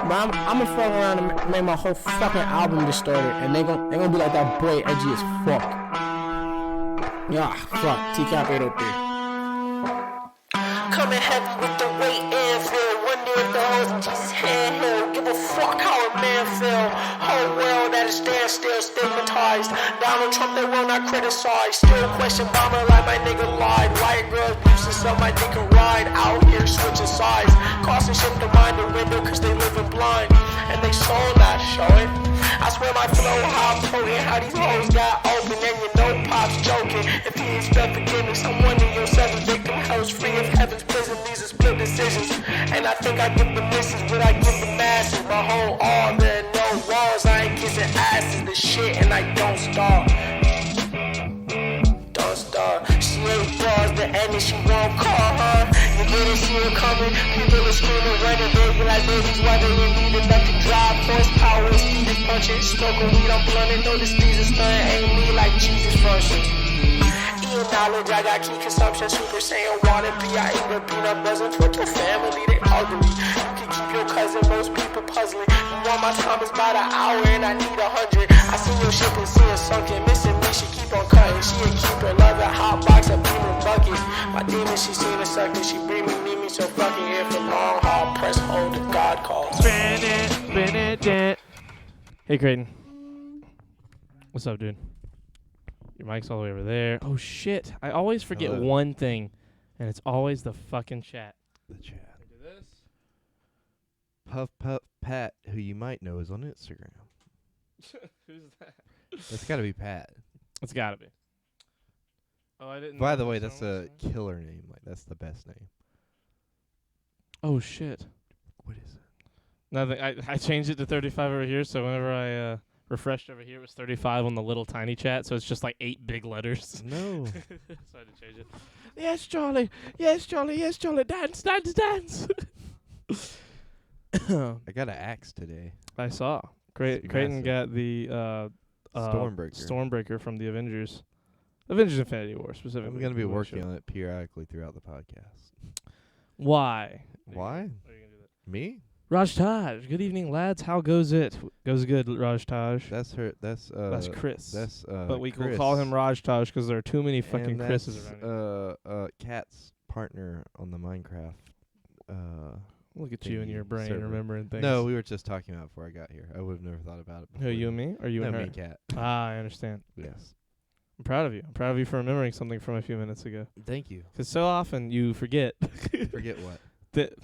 But I'm gonna fuck around and make my whole fucking album distorted, and they gonna be like that boy edgy as fuck. Yeah, fuck. TCAP 803. Coming heavy with the weight and feel. Wonder if the hoes in Jesus' handheld. Give a fuck how a man feel. Whole world at a standstill, stigmatized. Donald Trump, they will not criticize. Still question bomber like my nigga lied. White girls useless so my dick can ride. Out here switching sides. Crossing ship to mind the window cause they living blind. And they sold that, show it. I swear my flow how potent. How these hoes got open and you know Pop's joking. If he expect forgiveness, I'm one of your seven victim. Hell's free of heaven's prison. These are split decisions. And I think I give the misses, but I give the masses. My whole all there no walls. I ain't kissing asses. The shit and I don't starve. Don't starve. She ain't bars, the enemy she won't call her. You didn't see her coming. People are screaming, running, baby like babies. Why they didn't need enough to drive. Horsepower, speed is punching. Smoking weed, I'm blunting. Notice these is stunning. Ain't me like Jesus functions. Eating knowledge, I got key consumption. Super Saiyan water, I eat the peanut butter. Fuck your family, they ugly. You can keep your cousin, most people puzzling. You want my time is about an hour and I need 100. I see your ship and see it sunken. Missing me, she keep on cutting. She a keeper, love a hot box, a beaming bucket. My demon, she seen a sucker. She bring me, need me, so fucking here for long haul. Press hold if God calls. Hey, Creighton. What's up, dude? Your mic's all the way over there. Oh, shit. I always forget one thing, and it's always the fucking chat. The chat. Puff Puff Pat, who you might know, is on Instagram. Who's that? That's got to be Pat. It's got to be. Oh, I didn't. By the way, that's a killer name. Like, that's the best name. Oh, shit. What is it? Nothing. I changed it to 35 over here, so whenever I refreshed over here, it was 35 on the little tiny chat, so it's just like 8 big letters. No. So I had to change it. Yes, Charlie. Yes, Charlie. Yes, Charlie. Dance, dance, dance. I got an axe today. I saw. Creighton got the Stormbreaker. from the Avengers. Avengers Infinity War, specifically. I'm going to be working on it periodically throughout the podcast. Why? Why? Are you gonna do that? Me? Raj Taj. Good evening, lads. How goes it? Goes good, Raj Taj. That's her. That's Chris. That's but we Chris. will call him Raj Taj because there are too many fucking and Chris's around here. Kat's partner on the Minecraft. Look at you and your brain server. remembering things. No, we were just talking about it before I got here. I would have never thought about it before. Who, you and me? Or you no, and her? me and Kat. I understand. Yes. I'm proud of you. I'm proud of you for remembering something from a few minutes ago. Thank you. Because so often you forget. Forget what? That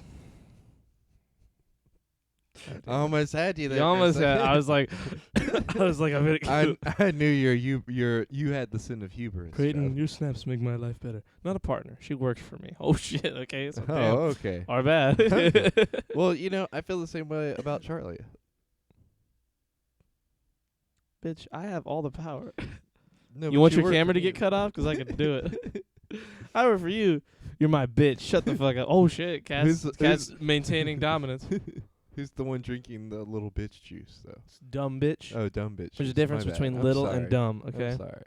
I almost had you there. you almost had. I was like, I knew you had the sin of hubris. Creighton, your snaps make my life better. Not a partner. She works for me. Oh shit. Okay. So damn. Okay. Our bad. Okay. Well, I feel the same way about Charlie. Bitch, I have all the power. No, You want your camera to get cut off? Because I can do it. I work for you. You're my bitch. Shut the fuck up. Oh shit. Cat's maintaining dominance. Who's the one drinking the little bitch juice, though? Dumb bitch. Oh, dumb bitch. There's a juice. difference My bad. between I'm little sorry. and dumb, okay? I'm sorry.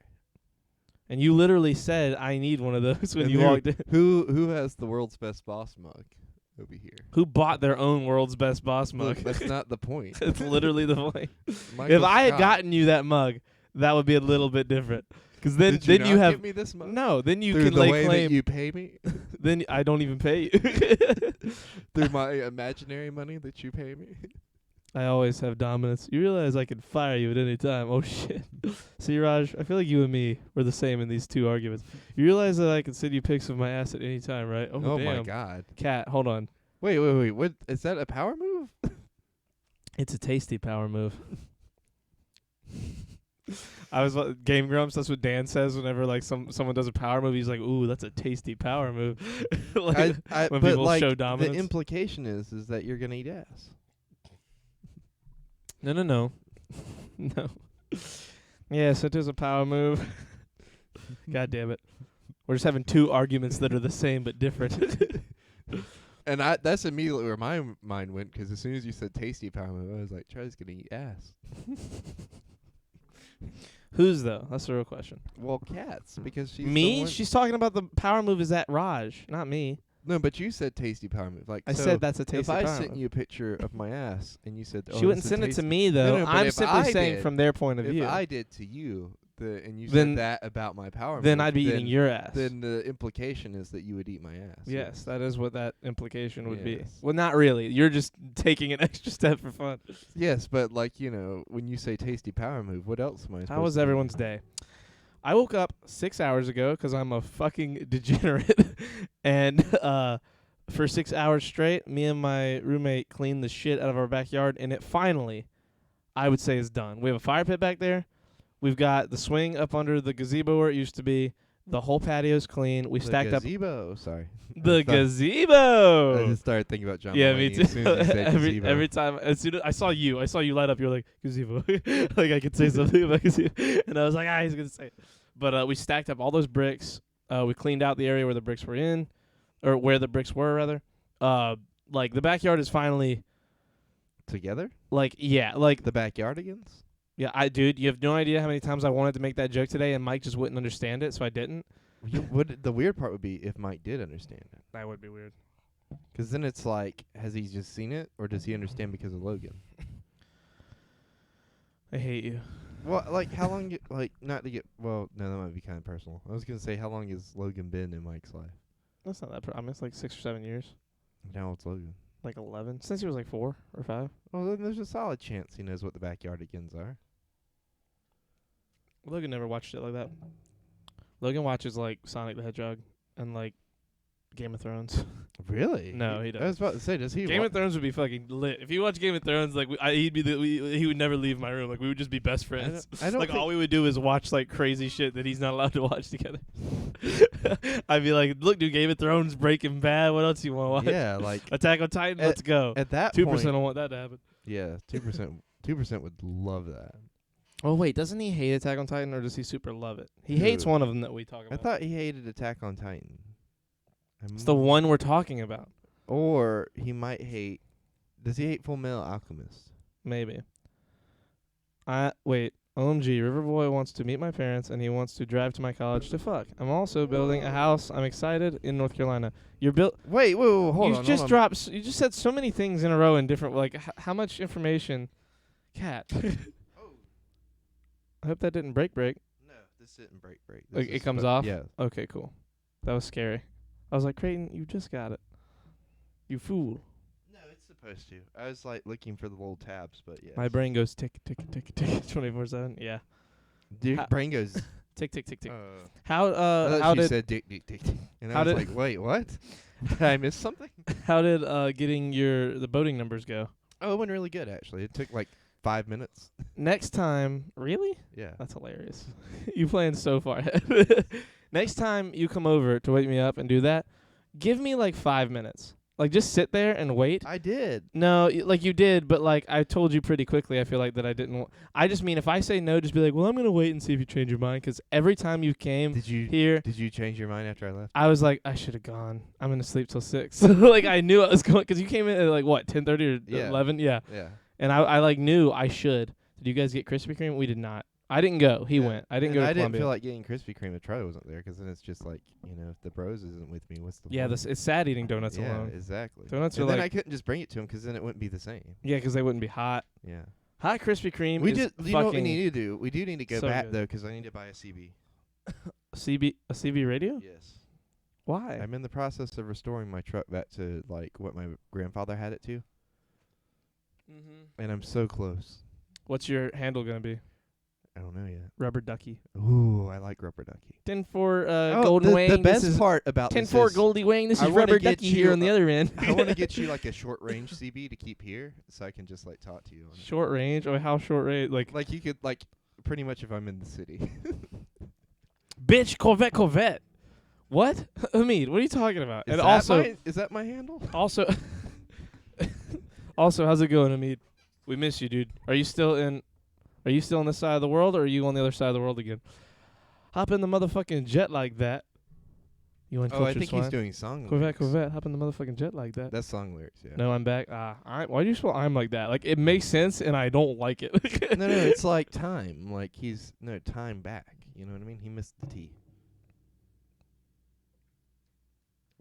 And you literally said, I need one of those when And you walked in. Who has the world's best boss mug over here? Who bought their own world's best boss mug? Look, that's not the point. It's literally the point. Michael If I had Scott. gotten you that mug, that would be a little bit different. Because then, Did you then not you have give me this mug? no. Then you Through can the lay way claim. that you pay me, Then I don't even pay you. through my imaginary money that you pay me. I always have dominance. You realize I can fire you at any time. Oh shit. See, Raj, I feel like you and me were the same in these two arguments. You realize that I can send you pics of my ass at any time, right? Oh damn. my god. Cat, hold on. Wait. What is that? A power move? It's a tasty power move. I was Game Grumps. That's what Dan says whenever like someone does a power move. He's like, "Ooh, that's a tasty power move." Like, when but people like show dominance. the implication is that you're gonna eat ass. No. No. Yes, it is a power move. God damn it. We're just having two arguments that are the same but different. And that's immediately where my mind went, because as soon as you said tasty power move, I was like, Charlie's gonna eat ass. Whose though? That's the real question. Well, Kat's, because she's Me? the one She's talking about the power move is at Raj, not me. No, but you said tasty power move. Like I so said that's a if tasty I power sent move. you a picture of my ass and you said, She wouldn't send it to me though. No, but I'm if simply I saying did- from their point of If view. I did to you, and you Then- said that about my power then move, I'd be eating your ass. Then the implication is that you would eat my ass. yes, that is what that implication would be. Yes. Well, not really. You're just taking an extra step for fun. Yes, but like when you say tasty power move, what else am I? How supposed was to do? everyone's day? I woke up 6 hours ago 'cause I'm a fucking degenerate, and for 6 hours straight, me and my roommate cleaned the shit out of our backyard, and it finally, I would say, is done. We have a fire pit back there. We've got the swing up under the gazebo where it used to be. The whole patio's clean. We The stacked up gazebo. Sorry. the I gazebo. just started thinking about John. Yeah, Mulaney me too. As soon as you said gazebo. every time, as soon as I saw you light up. You're like gazebo, like I could say something about gazebo, and I was like, he's gonna say it. But we stacked up all those bricks. We cleaned out the area where the bricks were in, or where the bricks were rather. Like the backyard is finally Together, like like the backyardigans. yeah. Dude, you have no idea how many times I wanted to make that joke today, and Mike just wouldn't understand it, so I didn't. The weird part would be if Mike did understand it, That would be weird. because then it's like, has he just seen it, or does he understand because of Logan? I hate you. Well, like how long? Like not to get. Well, no, that might be kind of personal. I was gonna say, how long has Logan been in Mike's life? That's not that. I mean, it's like 6 or 7 years, Now it's Logan. like 11 since he was like 4 or 5. Well, then there's a solid chance he knows what the backyardigans are. Logan never watched it like that. Logan watches like Sonic the Hedgehog and like Game of Thrones. Really? No, he I doesn't. was about to say, does he? Game of Thrones would be fucking lit. If you watch Game of Thrones, like he'd be he would never leave my room. Like we would just be best friends. I don't Like think- all we would do is watch like crazy shit that he's not allowed to watch together. I'd be like, look, dude, Game of Thrones, Breaking Bad. What else you want to watch? Yeah, like Attack on Titan. Let's go. at that 2% point. I want that to happen. Yeah, 2%. 2% would love that. Oh wait, doesn't he hate Attack on Titan or does he super love it? He Who? hates one of them that we talk I about. thought he hated Attack on Titan. It's the one we're talking about. Or he might hate. Does he hate Full Metal Alchemist? Maybe. Wait. OMG, Riverboy wants to meet my parents and he wants to drive to my college to fuck. I'm also building a house. I'm excited in North Carolina. You're built. Wait, hold You on. just hold on. dropped. You just said so many things in a row in different. Like how much information? Cat. I hope that didn't break. No, this didn't break. Like, This it is comes spo- off? Yeah. Okay, cool. That was scary. I was like, Creighton, you just got it. You fool. No, it's supposed to. I was like looking for the little tabs, but yeah. My brain goes tick, tick, tick, tick, 24/7. Yeah. Your Ha- brain goes. Tick, tick, tick, tick. I How thought how she did said dick, dick, dick, dick. And how I was did- like, wait, what? Did I miss something? how did getting the boating numbers go? Oh, it went really good, actually. It took like 5 minutes. Next time, really? Yeah. That's hilarious. You playing so far ahead. Next time you come over to wake me up and do that, give me like 5 minutes. Like just sit there and wait. I did. No, like you did, but like I told you pretty quickly. I feel like that I didn't. I just mean if I say no, just be like, well, I'm gonna wait and see if you change your mind. 'Cause every time you came Did you here, Did you change your mind after I left? I was like, I should have gone. I'm gonna sleep till 6. Like I knew I was going because you came in at like what 10:30 or Yeah. 11. Yeah, Yeah. and I like knew I should. Did you guys get Krispy Kreme? We did not. I didn't go. He Yeah. went. I didn't And go to I didn't Columbia. feel like getting Krispy Kreme if Charlie wasn't there, 'cause then it's just like, if the bros isn't with me, what's the Yeah, point? it's sad eating donuts yeah, alone. exactly. Donuts and are then like I couldn't just bring it to him 'cause then it wouldn't be the same. yeah, 'cause they wouldn't be hot. Yeah. Hot Krispy Kreme. We is just you know what we fucking need to do? We do need to go so back good. though, 'cause I need to buy a CB. a CB radio. Yes. Why? I'm in the process of restoring my truck back to like what my grandfather had it to, and I'm so close. What's your handle gonna be? I don't know yet. Rubber ducky. Ooh, I like Rubber Ducky. 10-4 Oh, Golden Wang. the This best is part about this 10-4 is Goldie Wang. This I is wanna Rubber get Ducky you here on the other end. I want to get you like a short range CB to keep here, so I can just like talk to you. On it. Short range? Oh, how short range? Like, Like you could like pretty much if I'm in the city. bitch, Corvette. What? Hamid, what are you talking about? Is And that also, is that my handle? also, also, how's it going, Hamid? We miss you, dude. Are you still in this side of the world, or are you on the other side of the world again? Hop in the motherfucking jet like that. You Oh, uncultured I think swine. he's doing song Corvette, lyrics. hop in the motherfucking jet like that. That's song lyrics, yeah. No, I'm back. Why do you spell I'm like that? Like, it makes sense, and I don't like it. no, it's like time. Like time back. You know what I mean? He missed the T.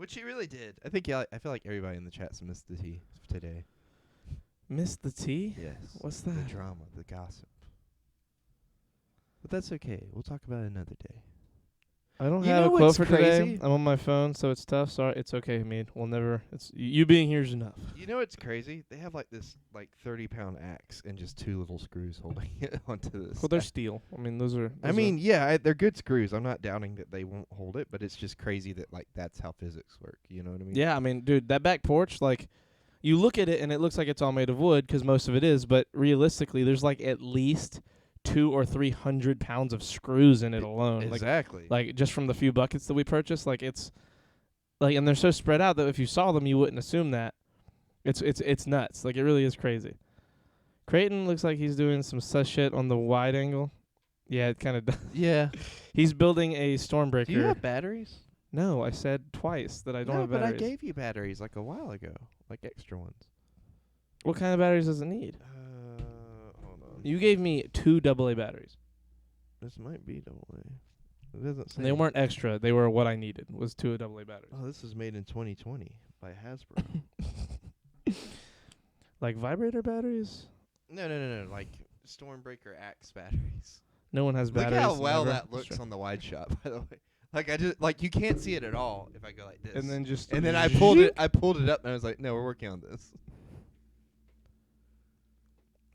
Which he really did. I think I feel like everybody in the chat's missed the tea today. Missed the tea? Yes. What's The that? drama, the gossip. But that's okay. We'll talk about it another day. I don't You have a know quote what's for today. crazy? I'm on my phone, so it's tough. Sorry, it's okay, Hamid. We'll never. It's you being here is enough. You know what's crazy? They have like this 30-pound axe and just 2 little screws holding it onto this. Well, they're steel. I mean, those are. I mean, yeah, they're good screws. I'm not doubting that they won't hold it, but it's just crazy that like that's how physics work. You know what I mean? yeah. I mean, dude, that back porch, like, you look at it and it looks like it's all made of wood 'cause most of it is. But realistically, there's like at least 200 or 300 pounds of screws in it alone. Exactly. Like just from the few buckets that we purchased, like it's like, and they're so spread out that if you saw them, you wouldn't assume that. It's nuts. Like, it really is crazy. Creighton looks like he's doing some sus shit on the wide angle. Yeah, it kind of does. yeah. He's building a Stormbreaker. Do you have batteries? No, I said twice that I don't No, have but batteries. I gave you batteries like a while ago, like extra ones. What kind of batteries does it need? Hold on. You gave me 2 AA batteries. This might be AA. It doesn't say. And they weren't extra. They were what I needed, was 2 AA batteries. Oh, this is made in 2020 by Hasbro. Like vibrator batteries? No. Like Stormbreaker Axe batteries. No one has batteries. Look how well never. that looks on the wide shot, by the way. Like I just you can't see it at all if I go like this. And then just. And then I pulled it up and I was like, no, we're working on this.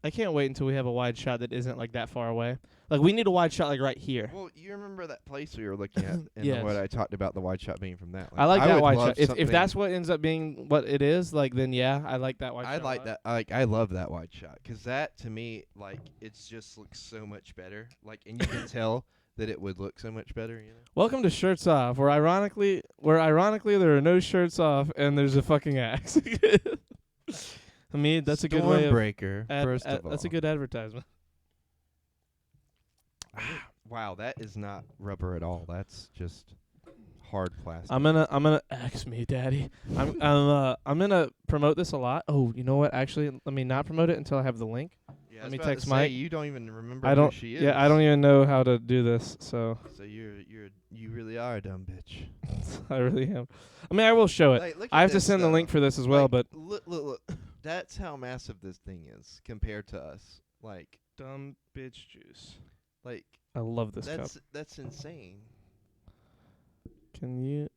I can't wait until we have a wide shot that isn't like that far away. Like, we need a wide shot like right here. Well, you remember that place we were looking at and Yes. what I talked about the wide shot being from that. I like that would wide love shot. If something- that's what ends up being what it is, like, then yeah, I like that wide shot. I like that. I love that wide shot because that to me, like, it just looks so much better. Like, and you can tell that it would look so much better. You know. Welcome to Shirts Off, where ironically there are no shirts off and there's a fucking axe. I mean, that's a good way of Stormbreaker. First of all, that's a good advertisement. Wow, that is not rubber at all. That's just hard plastic. I'm gonna axe me, Daddy. I'm gonna promote this a lot. Oh, you know what? Actually, let me not promote it until I have the link. Yeah, let me text Mike. You don't even remember I don't. who she is. Yeah, I don't even know how to do this. So So you really are a dumb bitch. I really am. I mean, I will show it. Like, look I at have to this, send the though. link for this as well. Like, But look. That's how massive this thing is compared to us. Like, dumb bitch juice. like I love this cup. that's insane. Can you?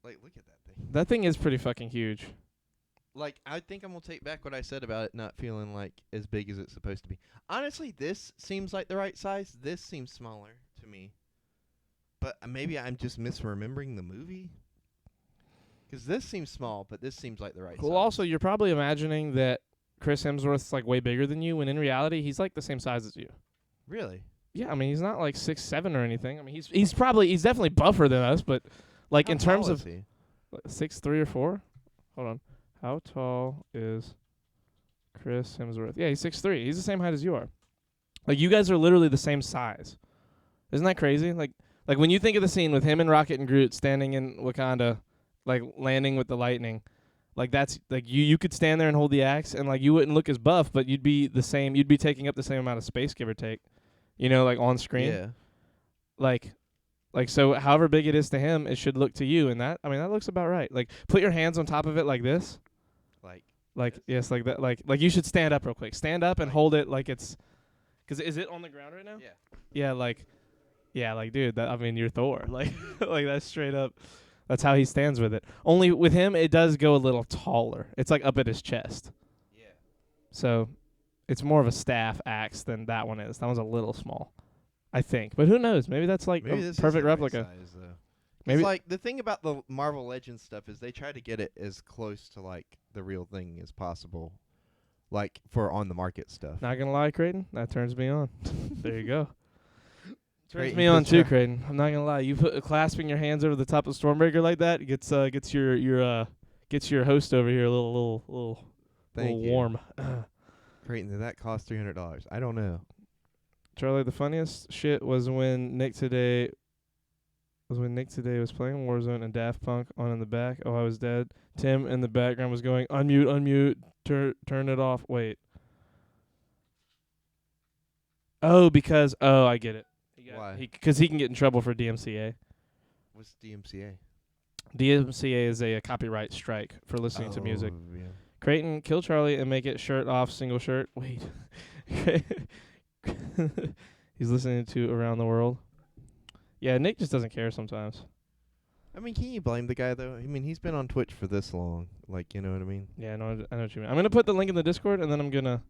Like, look at that thing. That thing is pretty fucking huge. Like, I think I'm gonna take back what I said about it not feeling like as big as it's supposed to be. Honestly, this seems like the right size. This seems smaller to me. But maybe I'm just misremembering the movie. 'Cause this seems small, but this seems like the right size. Well, also, you're probably imagining that Chris Hemsworth's like way bigger than you, when in reality he's like the same size as you. Really? Yeah, I mean, he's not like 6'7" or anything. I mean, he's definitely buffer than us, but like How in terms tall of is he? 6'3" or 4. Hold on, how tall is Chris Hemsworth? Yeah, he's 6'3". He's the same height as you are. Like, you guys are literally the same size. Isn't that crazy? Like when you think of the scene with him and Rocket and Groot standing in Wakanda, like landing with the lightning, like that's like you could stand there and hold the axe, and like you wouldn't look as buff, but you'd be the same. You'd be taking up the same amount of space, give or take. You know, like on screen. Yeah. Like so, however big it is to him, it should look to you, and that looks about right. Like, put your hands on top of it like this. Like yes, like that. Like you should stand up real quick. Stand up and hold it like it's. 'Cause is it on the ground right now? Yeah. Yeah, like dude, that, I mean, you're Thor. Like that's straight up. That's how he stands with it. Only with him, it does go a little taller. It's like up at his chest. Yeah. So, it's more of a staff axe than that one is. That one's a little small, I think. But who knows? Maybe that's like Maybe a this is perfect the right replica. size, though. Maybe It's like the thing about the Marvel Legends stuff is they try to get it as close to like the real thing as possible, like for on the market stuff. Not gonna lie, Creighton, that turns me on. There you go. Turns Creighton, me on put too, your- Creighton. I'm not gonna lie. You put clasping your hands over the top of Stormbreaker like that gets your host over here a little Thank you. warm. Creighton, did that cost $300? I don't know. Charlie, the funniest shit was when Nick Today was playing Warzone and Daft Punk on in the back. Oh, I was dead. Tim in the background was going, unmute, turn it off. Wait. Oh, because I get it. Why? Because he can get in trouble for DMCA. What's DMCA? DMCA is a copyright strike for listening to music. Oh, yeah. Creighton, kill Charlie and make it shirt off, single shirt. Wait. He's listening to Around the World. Yeah, Nick just doesn't care sometimes. I mean, can you blame the guy, though? I mean, he's been on Twitch for this long. Like, you know what I mean? Yeah, no, I know what you mean. I'm going to put the link in the Discord, and then I'm going to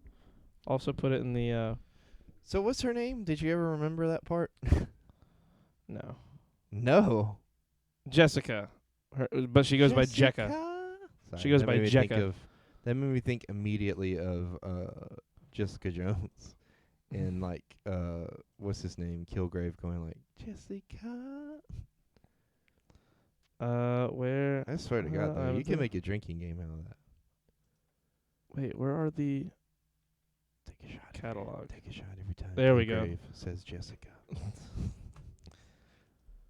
also put it in the... So what's her name? Did you ever remember that part? No. No. Jessica. But she goes by Jekka. Sorry, She goes that by made me think Jekka. of- That made me think immediately of Jessica Jones. And, like, what's his name? Kilgrave going like, Jessica. Where... I swear to God, though, you can make a drinking game out of that. Wait, where are the... Take a shot. Catalog. Take a shot every time. There we go. Kilgrave says Jessica.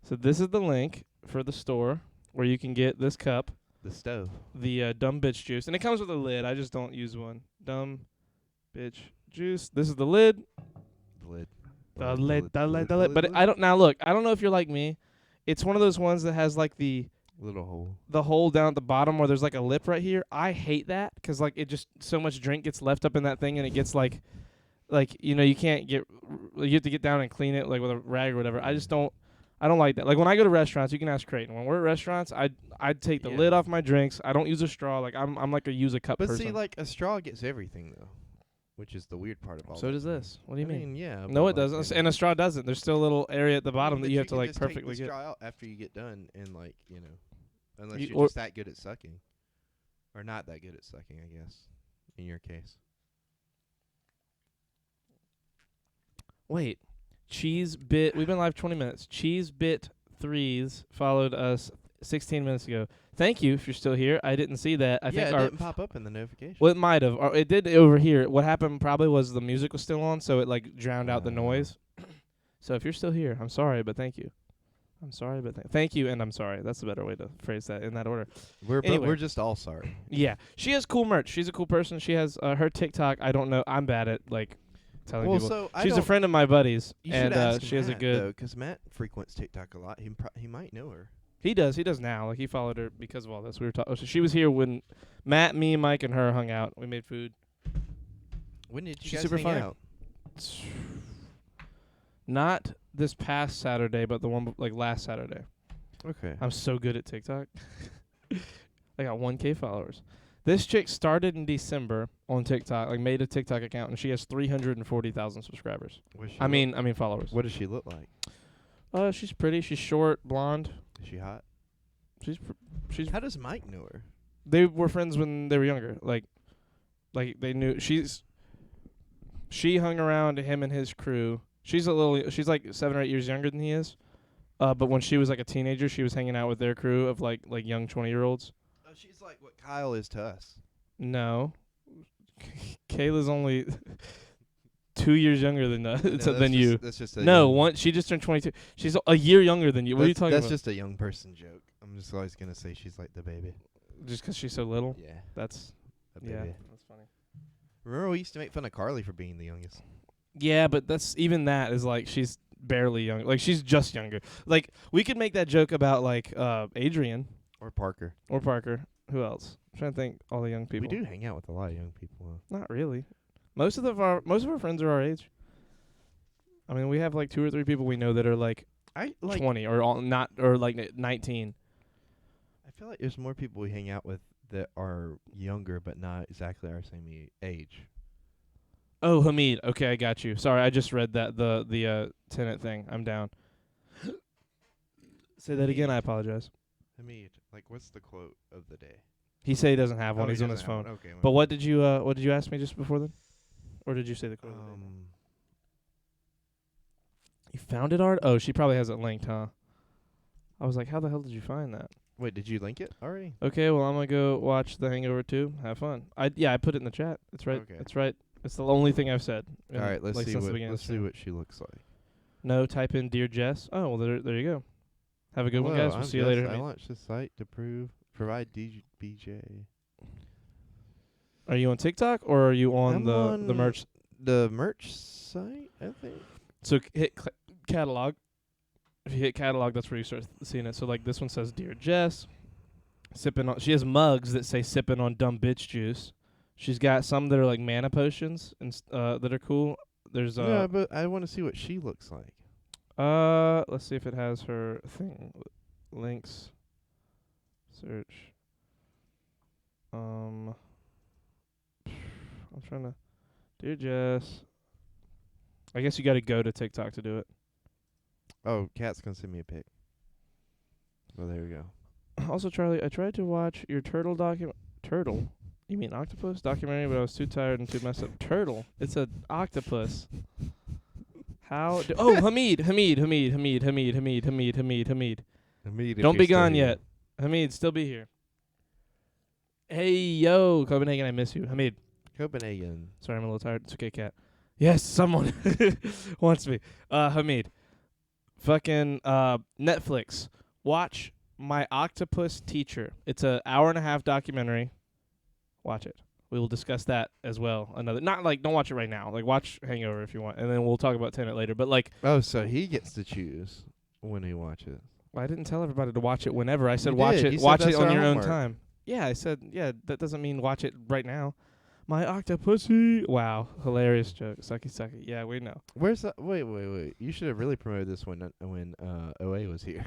So this is the link for the store where you can get this cup, The stove. the Dumb Bitch Juice. And it comes with a lid. I just don't use one. Dumb Bitch Juice. This is the lid. The lid. The lid. But I don't... Now, look, I don't know if you're like me. It's one of those ones that has, like, the Little hole. hole down at the bottom where there's, like, a lip right here. I hate that because, like, it just... So much drink gets left up in that thing and it gets, like, you know, you can't get... You have to get down and clean it, like, with a rag or whatever. I just don't... I don't like that. Like, when I go to restaurants, you can ask Creighton. When we're at restaurants, I'd take the Yeah. lid off my drinks. I don't use a straw. Like, I'm like a use a cup But person. see, like, a straw gets everything, though. Which is the weird part of all So that. does this. What do you I mean? Yeah. No, but, it doesn't. And a straw doesn't. There's still a little area at the bottom that you have to, like, perfectly take the get. straw out after you get done and, like, you know, unless You- you're or- just that good at sucking. Or not that good at sucking, I guess, in your case. Wait. Cheese Bit. We've been live 20 minutes. Cheese Bit 3s followed us 16 minutes ago. Thank you if you're still here. I didn't see that. I yeah, think it our... didn't pop up in the notification. Well, it might have. Or it did over here. What happened probably was the music was still on, so it, like, drowned out the noise. So if you're still here, I'm sorry, but thank you. I'm sorry, but thank you, and I'm sorry. That's a better way to phrase that in that order. Anyway. We're just all sorry. Yeah. She has cool merch. She's a cool person. She has her TikTok. I don't know. I'm bad at, like, telling Well, people. so I She's a don't- friend of my buddy's, You and should ask she has a Matt, good... though, 'cause Matt frequents TikTok a lot. He might know her. He does now. Like, he followed her because of all this. We were talking. So she was here when Matt, me, Mike, and her hung out. We made food. When did you She's guys super hang funny. out? Not this past Saturday, but the one like last Saturday. Okay. I'm so good at TikTok. I got 1K followers. This chick started in December on TikTok, like made a TikTok account, and she has 340,000 subscribers. I mean followers. What does she look like? She's pretty. She's short, blonde. Is she hot? She's. How does Mike know her? They were friends when they were younger. Like they knew. She hung around him and his crew. She's like 7 or 8 years younger than he is. But when she was like a teenager, she was hanging out with their crew of like young 20-year-olds. Oh, she's like what Kyle is to us. No. Kayla's only 2 years younger than you. That's just a No, young- she just turned 22. She's a year younger than you. What are you talking That's about? just a young person joke. I'm just always gonna say she's like the baby. Just 'cause she's so little? Yeah, That's the yeah. baby. That's funny. Remember we used to make fun of Carly for being the youngest. Yeah, but that's even that is like she's barely young. Like she's just younger. Like we could make that joke about like Adrian Or Parker. or Parker. Who else? I'm trying to think. All the young people. We do hang out with a lot of young people. Not really. Most of our friends are our age. I mean, we have like 2 or 3 people we know that are like I like. 20 or like 19. I feel like there's more people we hang out with that are younger, but not exactly our same age. Oh, Hamid. Okay, I got you. Sorry, I just read that the tenant thing. I'm down. Say that again. I apologize. Hamid, like, what's the quote of the day? He said he doesn't have one. Oh, he He's on doesn't his have phone. one. Okay. But what did you ask me just before then? Or did you say the quote? of the day? You found it, Art? Oh, she probably has it linked, huh? I was like, how the hell did you find that? Wait, did you link it already? Okay, well, I'm going to go watch The Hangover 2. Have fun. I put it in the chat. It's right. Okay. It's right. It's the only thing I've said. All right, let's see since the beginning of let's the see stream. what she looks like. No, type in Dear Jess. Oh, well, there you go. Have a good one, Hello, guys. We'll I'm see you Jess. later. I Hamid. launched the site to provide DBJ. Are you on TikTok or are you on I'm the on merch? The merch site, I think. So hit catalog. If you hit catalog, that's where you start seeing it. So like this one says Dear Jess. sipping on. She has mugs that say "sipping on dumb bitch juice." She's got some that are like mana potions and that are cool. There's yeah, but I want to see what she looks like. let's see if it has her thing. Links. Search. I'm trying to. Dear Jess. I guess you got to go to TikTok to do it. Oh, Kat's gonna send me a pic. Oh, there we go. Also, Charlie, I tried to watch your turtle document. Turtle? You mean octopus documentary? But I was too tired and too messed up. Turtle? It's a octopus. How? Hamid. Don't be gone yet. Hamid, still be here. Hey, yo, Copenhagen, I miss you. Hamid. Copenhagen. Sorry, I'm a little tired. It's okay, Cat. Yes, someone wants me. Hamid. Fucking Netflix. Watch My Octopus Teacher. It's a 1.5-hour documentary. Watch it. We will discuss that as well. Don't watch it right now. Like, watch Hangover if you want, and then we'll talk about Tenet later. But like, oh, so he gets to choose when he watches. I didn't tell everybody to watch it whenever. I said You watch did. it. You Watch said it that's on our your homework. own time. Yeah, I said that doesn't mean watch it right now. My Octopussy. Wow, hilarious joke. Sucky. Yeah, we know. Where's that? Wait. You should have really promoted this when OA was here.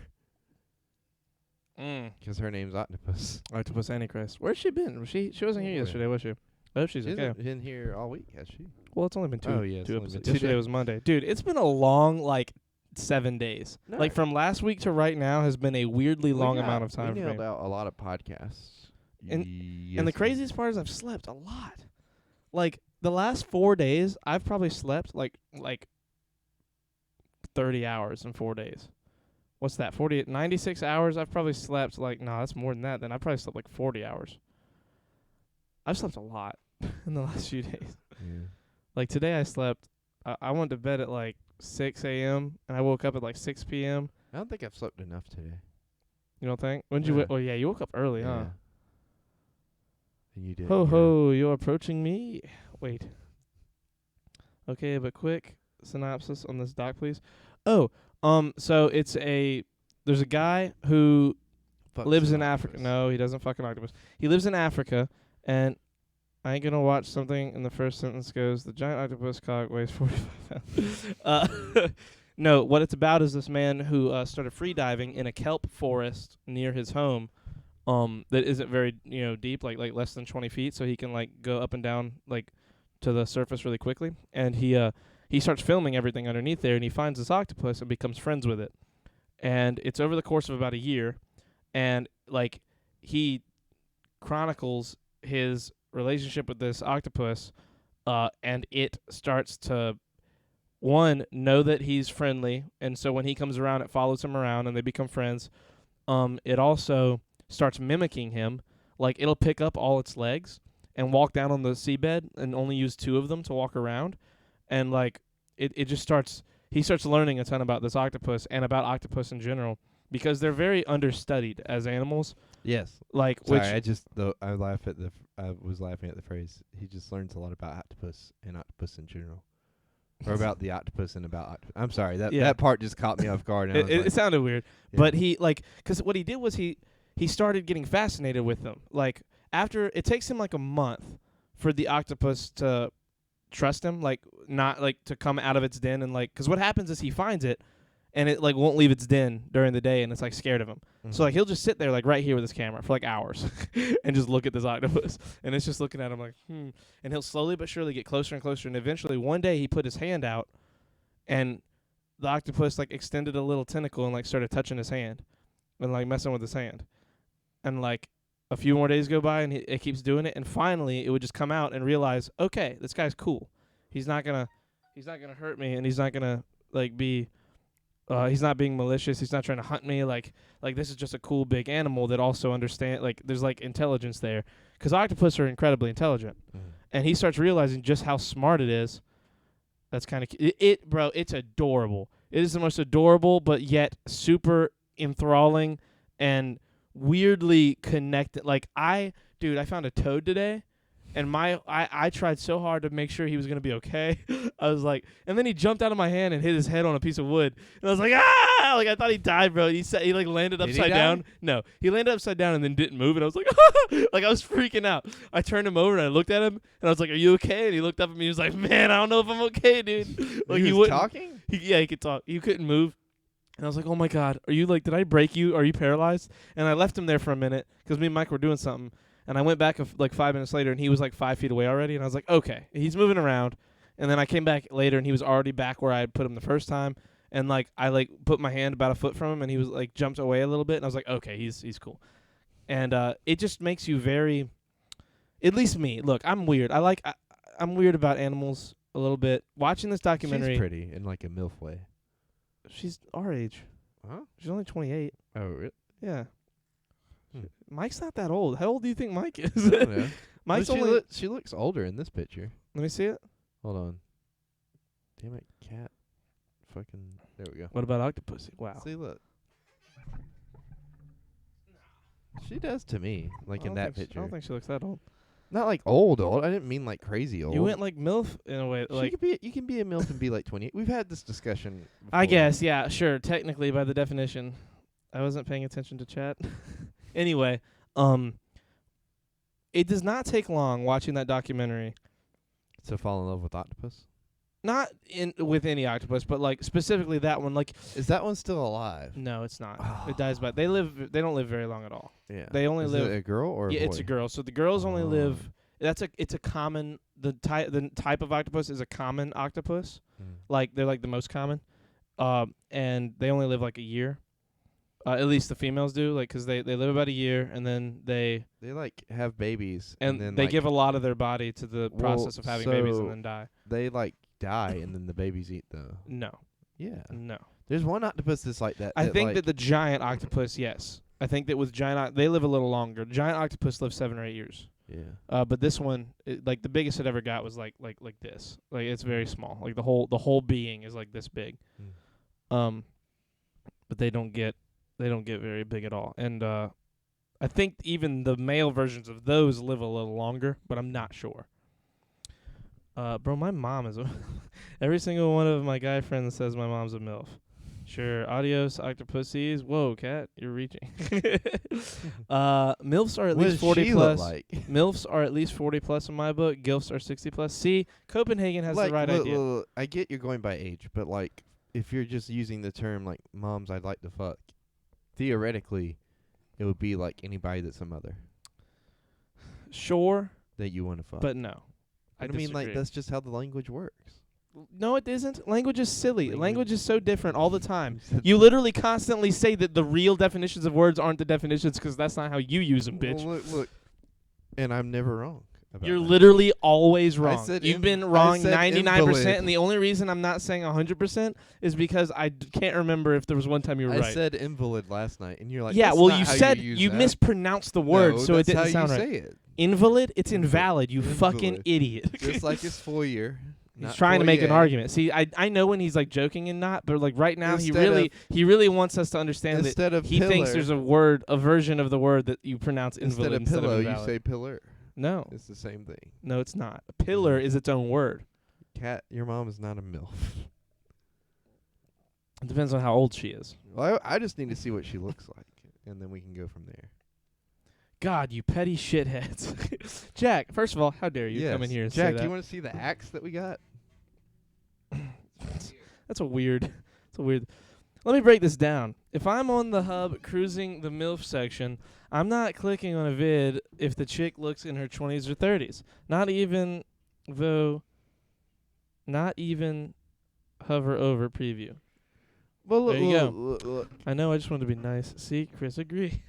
'Cause her name's Octopus. Octopus Antichrist. Where's she been? She wasn't here yesterday, was she? I hope she's She okay. hasn't been here all week, has she? Well, it's only been two. Oh, yeah, it's two only been episodes. two Yesterday days. was Monday, dude. It's been a long 7 days. No. Like from last week to right now has been a weirdly long amount of time We for nailed me. out a lot of podcasts. And Yes, the craziest part is I've slept a lot. Like the last 4 days, I've probably slept like 30 hours in 4 days. What's that? 96 hours? I've probably slept that's more than that. Then I probably slept 40 hours. I've slept a lot in the last few days. Yeah. Like today I slept, I went to bed at 6 a.m. and I woke up at 6 p.m. I don't think I've slept enough today. You don't think? When did you Yeah. Oh yeah, you woke up early, huh? Yeah. And you did. Ho yeah. ho, you're approaching me. Wait. Okay, but quick synopsis on this doc, please. Oh, so there's a guy who Fucks lives an in Africa. octopus. No, he doesn't fucking octopus. He lives in Africa, and I ain't gonna watch something. And the first sentence goes, "The giant octopus cock weighs 45 pounds." No, what it's about is this man who started free diving in a kelp forest near his home. That isn't very deep, like less than 20 feet, so he can go up and down to the surface really quickly. And he starts filming everything underneath there, and he finds this octopus and becomes friends with it. And it's over the course of about a year, and he chronicles his relationship with this octopus, and it starts to know that he's friendly, and so when he comes around, it follows him around, and they become friends. It also starts mimicking him. It'll pick up all its legs and walk down on the seabed and only use 2 of them to walk around. And it just starts, he starts learning a ton about this octopus and about octopus in general because they're very understudied as animals. Yes. Sorry, I was laughing at the phrase. He just learns a lot about octopus and octopus in general. Or about the octopus and about octopus. I'm sorry, that part just caught me off guard. And It sounded weird. Yeah. But because what he did was he started getting fascinated with them. After, it takes him a month for the octopus to trust him, not to come out of its den and because what happens is he finds it and it won't leave its den during the day and it's scared of him. Mhm. So he'll just sit there right here with his camera for hours and just look at this octopus and it's just looking at him and he'll slowly but surely get closer and closer, and eventually one day he put his hand out and the octopus extended a little tentacle and started touching his hand and messing with his hand, and a few more days go by and it keeps doing it, and finally it would just come out and realize, okay, this guy's cool. He's not gonna hurt me, and he's not gonna be he's not being malicious. He's not trying to hunt me. This is just a cool big animal that also understand. There's intelligence there, because octopus are incredibly intelligent, and he starts realizing just how smart it is. That's kind of bro. It's adorable. It is the most adorable, but yet super enthralling and weirdly connected. I found a toad today, And I tried so hard to make sure he was gonna be okay. I was like, and then he jumped out of my hand and hit his head on a piece of wood. And I was like, ah! Like I thought he died, bro. He like landed Did he upside die? down. No, he landed upside down and then didn't move. And I was like, like I was freaking out. I turned him over and I looked at him and I was like, "Are you okay?" And he looked up at me. He was like, "Man, I don't know if I'm okay, dude." Like he was wouldn't talking? He could talk. He couldn't move. And I was like, "Oh my God, are you like? Did I break you? Are you paralyzed?" And I left him there for a minute because me and Mike were doing something. And I went back like 5 minutes later, and he was like 5 feet away already. And I was like, "Okay, he's moving around." And then I came back later, and he was already back where I had put him the first time. And like I like put my hand about a foot from him, and he was like jumped away a little bit. And I was like, "Okay, he's cool." And it just makes you very, at least me. Look, I'm weird. I'm weird about animals a little bit. Watching this documentary, She's pretty in like a MILF way. she's our age. Huh? She's only 28. Oh, really? Yeah. Hmm. Mike's not that old. How old do you think Mike is? I don't know. Mike's But only. she looks older in this picture. Let me see it. Hold on. Damn it, cat. Fucking. There we go. What about Octopussy? Wow. See, look. She does to me, like I in don't that think I picture. don't think she looks that old. Not like old. I didn't mean like crazy old. You went like MILF in a way. Like you can be a MILF and be like 28. We've had this discussion before. I guess, yeah, sure. Technically, by the definition, I wasn't paying attention to chat. Anyway, it does not take long watching that documentary. To fall in love with octopus. Not with any octopus, but like specifically that one. Like, Is that one still alive? no, it's not. It dies by. They don't live very long at all. Yeah. They only Is live. it a girl or Yeah, a boy? it's a girl. So the girls only Oh. live. It's a common the type of octopus is a common octopus. Mm. Like they're like the most common, and they only live like a year. At least the females do, like 'cause they live about a year and then they like have babies and then they like, give a lot of their body to the Well, process of having babies and so then die. they like die and then the babies eat the. No, Yeah. no. There's one octopus that's like that. I think like, that the giant octopus, yes. I think that with they live a little longer. Giant octopus live 7 or 8 years. Yeah. But this one, like the biggest it ever got was like this. Like it's very small. Like the whole being is like this big. Mm. But they don't get very big at all. And I think even the male versions of those live a little longer, but I'm not sure. Bro, my mom is every single one of my guy friends says my mom's a MILF. Sure, adios, octopussies. Whoa, cat, you're reaching. MILFs are at What least does 40 she plus. look like? MILFs are at least 40 plus in my book. GILFs are 60 plus. See, Copenhagen has like, the right look, idea. look, I get you're going by age, but like if you're just using the term like moms I'd like to fuck, theoretically, it would be like anybody that's a mother Sure, that you want to fuck. but no. I mean, like disagree. that's just how the language works. No, it isn't. Language is silly. Language is so different all the time. said You literally constantly say that the real definitions of words aren't the definitions 'cause that's not how you use them, bitch. Well, look, and I'm never wrong. About You're that. literally always wrong. said You've been I wrong said 99%, invalid. and the only reason I'm not saying 100% is because I can't remember if there was one time you were I right. said invalid last night, and you're like, yeah, that's well, not you how said use you that. mispronounced the word, No, so it that's didn't how sound you right. say it. Invalid? It's Invalid. invalid, you fucking Invalid. idiot. Just like it's foyer. He's trying to make an argument. See, I know when he's like joking and not, but like right now he really wants us to understand that Instead of he thinks there's a version of the word that you pronounce instead invalid of pillow, you invalid. say pillar. No, It's the same thing. no, it's not. A pillar is its own word. Cat, your mom is not a MILF. It depends on how old she is. Well, I just need to see what she looks like, and then we can go from there. God, you petty shitheads. Jack, first of all, how dare you come in here and Jack, say do that? you want to see the axe that we got? That's a weird. Let me break this down. If I'm on the hub cruising the MILF section, I'm not clicking on a vid if the chick looks in her 20s or 30s. Not even hover over preview. Well, look, There you go. look. I know, I just wanted to be nice. See, Chris agree.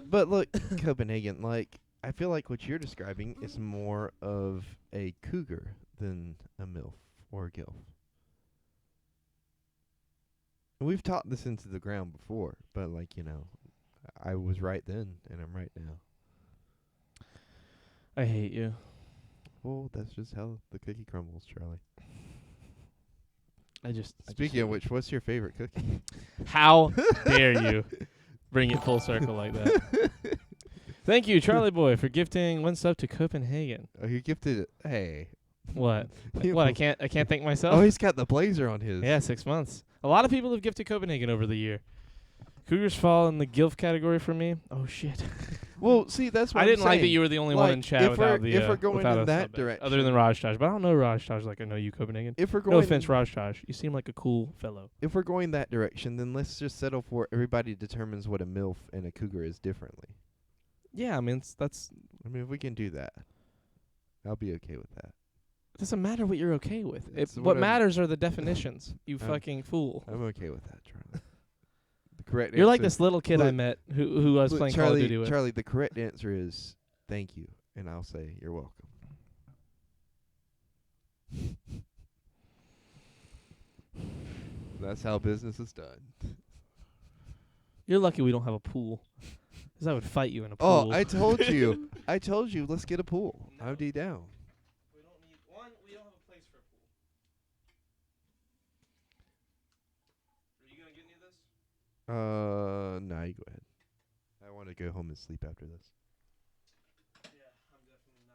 But look, Copenhagen, like, I feel like what you're describing is more of a cougar than a MILF or a GILF. And we've taught this into the ground before, but, like, you know, I was right then, and I'm right now. I hate you. Well, that's just how the cookie crumbles, Charlie. Speaking of which, what's your favorite cookie? How dare you bring it full circle like that? Thank you, Charlie Boy, for gifting one sub to Copenhagen. Oh, you gifted it. Hey. What? You What? I almost- can't thank myself. Oh, he's got the blazer on his. Yeah, 6 months. A lot of people have gifted Copenhagen over the year. Cougars fall in the GILF category for me. Oh shit! Well, see, that's what I I'm didn't like that saying. you were the only one in Like, chat if without we're- the. if we're going without in a that sub badge. direction- other than Raj Taj, but I don't know Raj Taj like I know you, Copenhagen. If we're No going, offense, Raj Taj. You seem like a cool fellow. if we're going that direction, then let's just settle for everybody determines what a MILF and a cougar is differently. Yeah, I mean that's. I mean, if we can do that, I'll be okay with that. It doesn't matter what you're okay with. It's What what I'm- matters are the definitions. You I'm- fucking fool. I'm okay with that, Charlie. The correct You're like answer- this little kid I Look- met who I was Look, playing Charlie, Call of Duty with. Charlie, the correct answer is thank you, and I'll say you're welcome. That's how business is done. You're lucky we don't have a pool. 'Cause I would fight you in a Oh, pool. I told you. I told you. Let's get a pool. I'll be down. We don't need one. We don't have a place for a pool. Are you gonna get any of this? Nah, you go ahead. I want to go home and sleep after this. Yeah, I'm definitely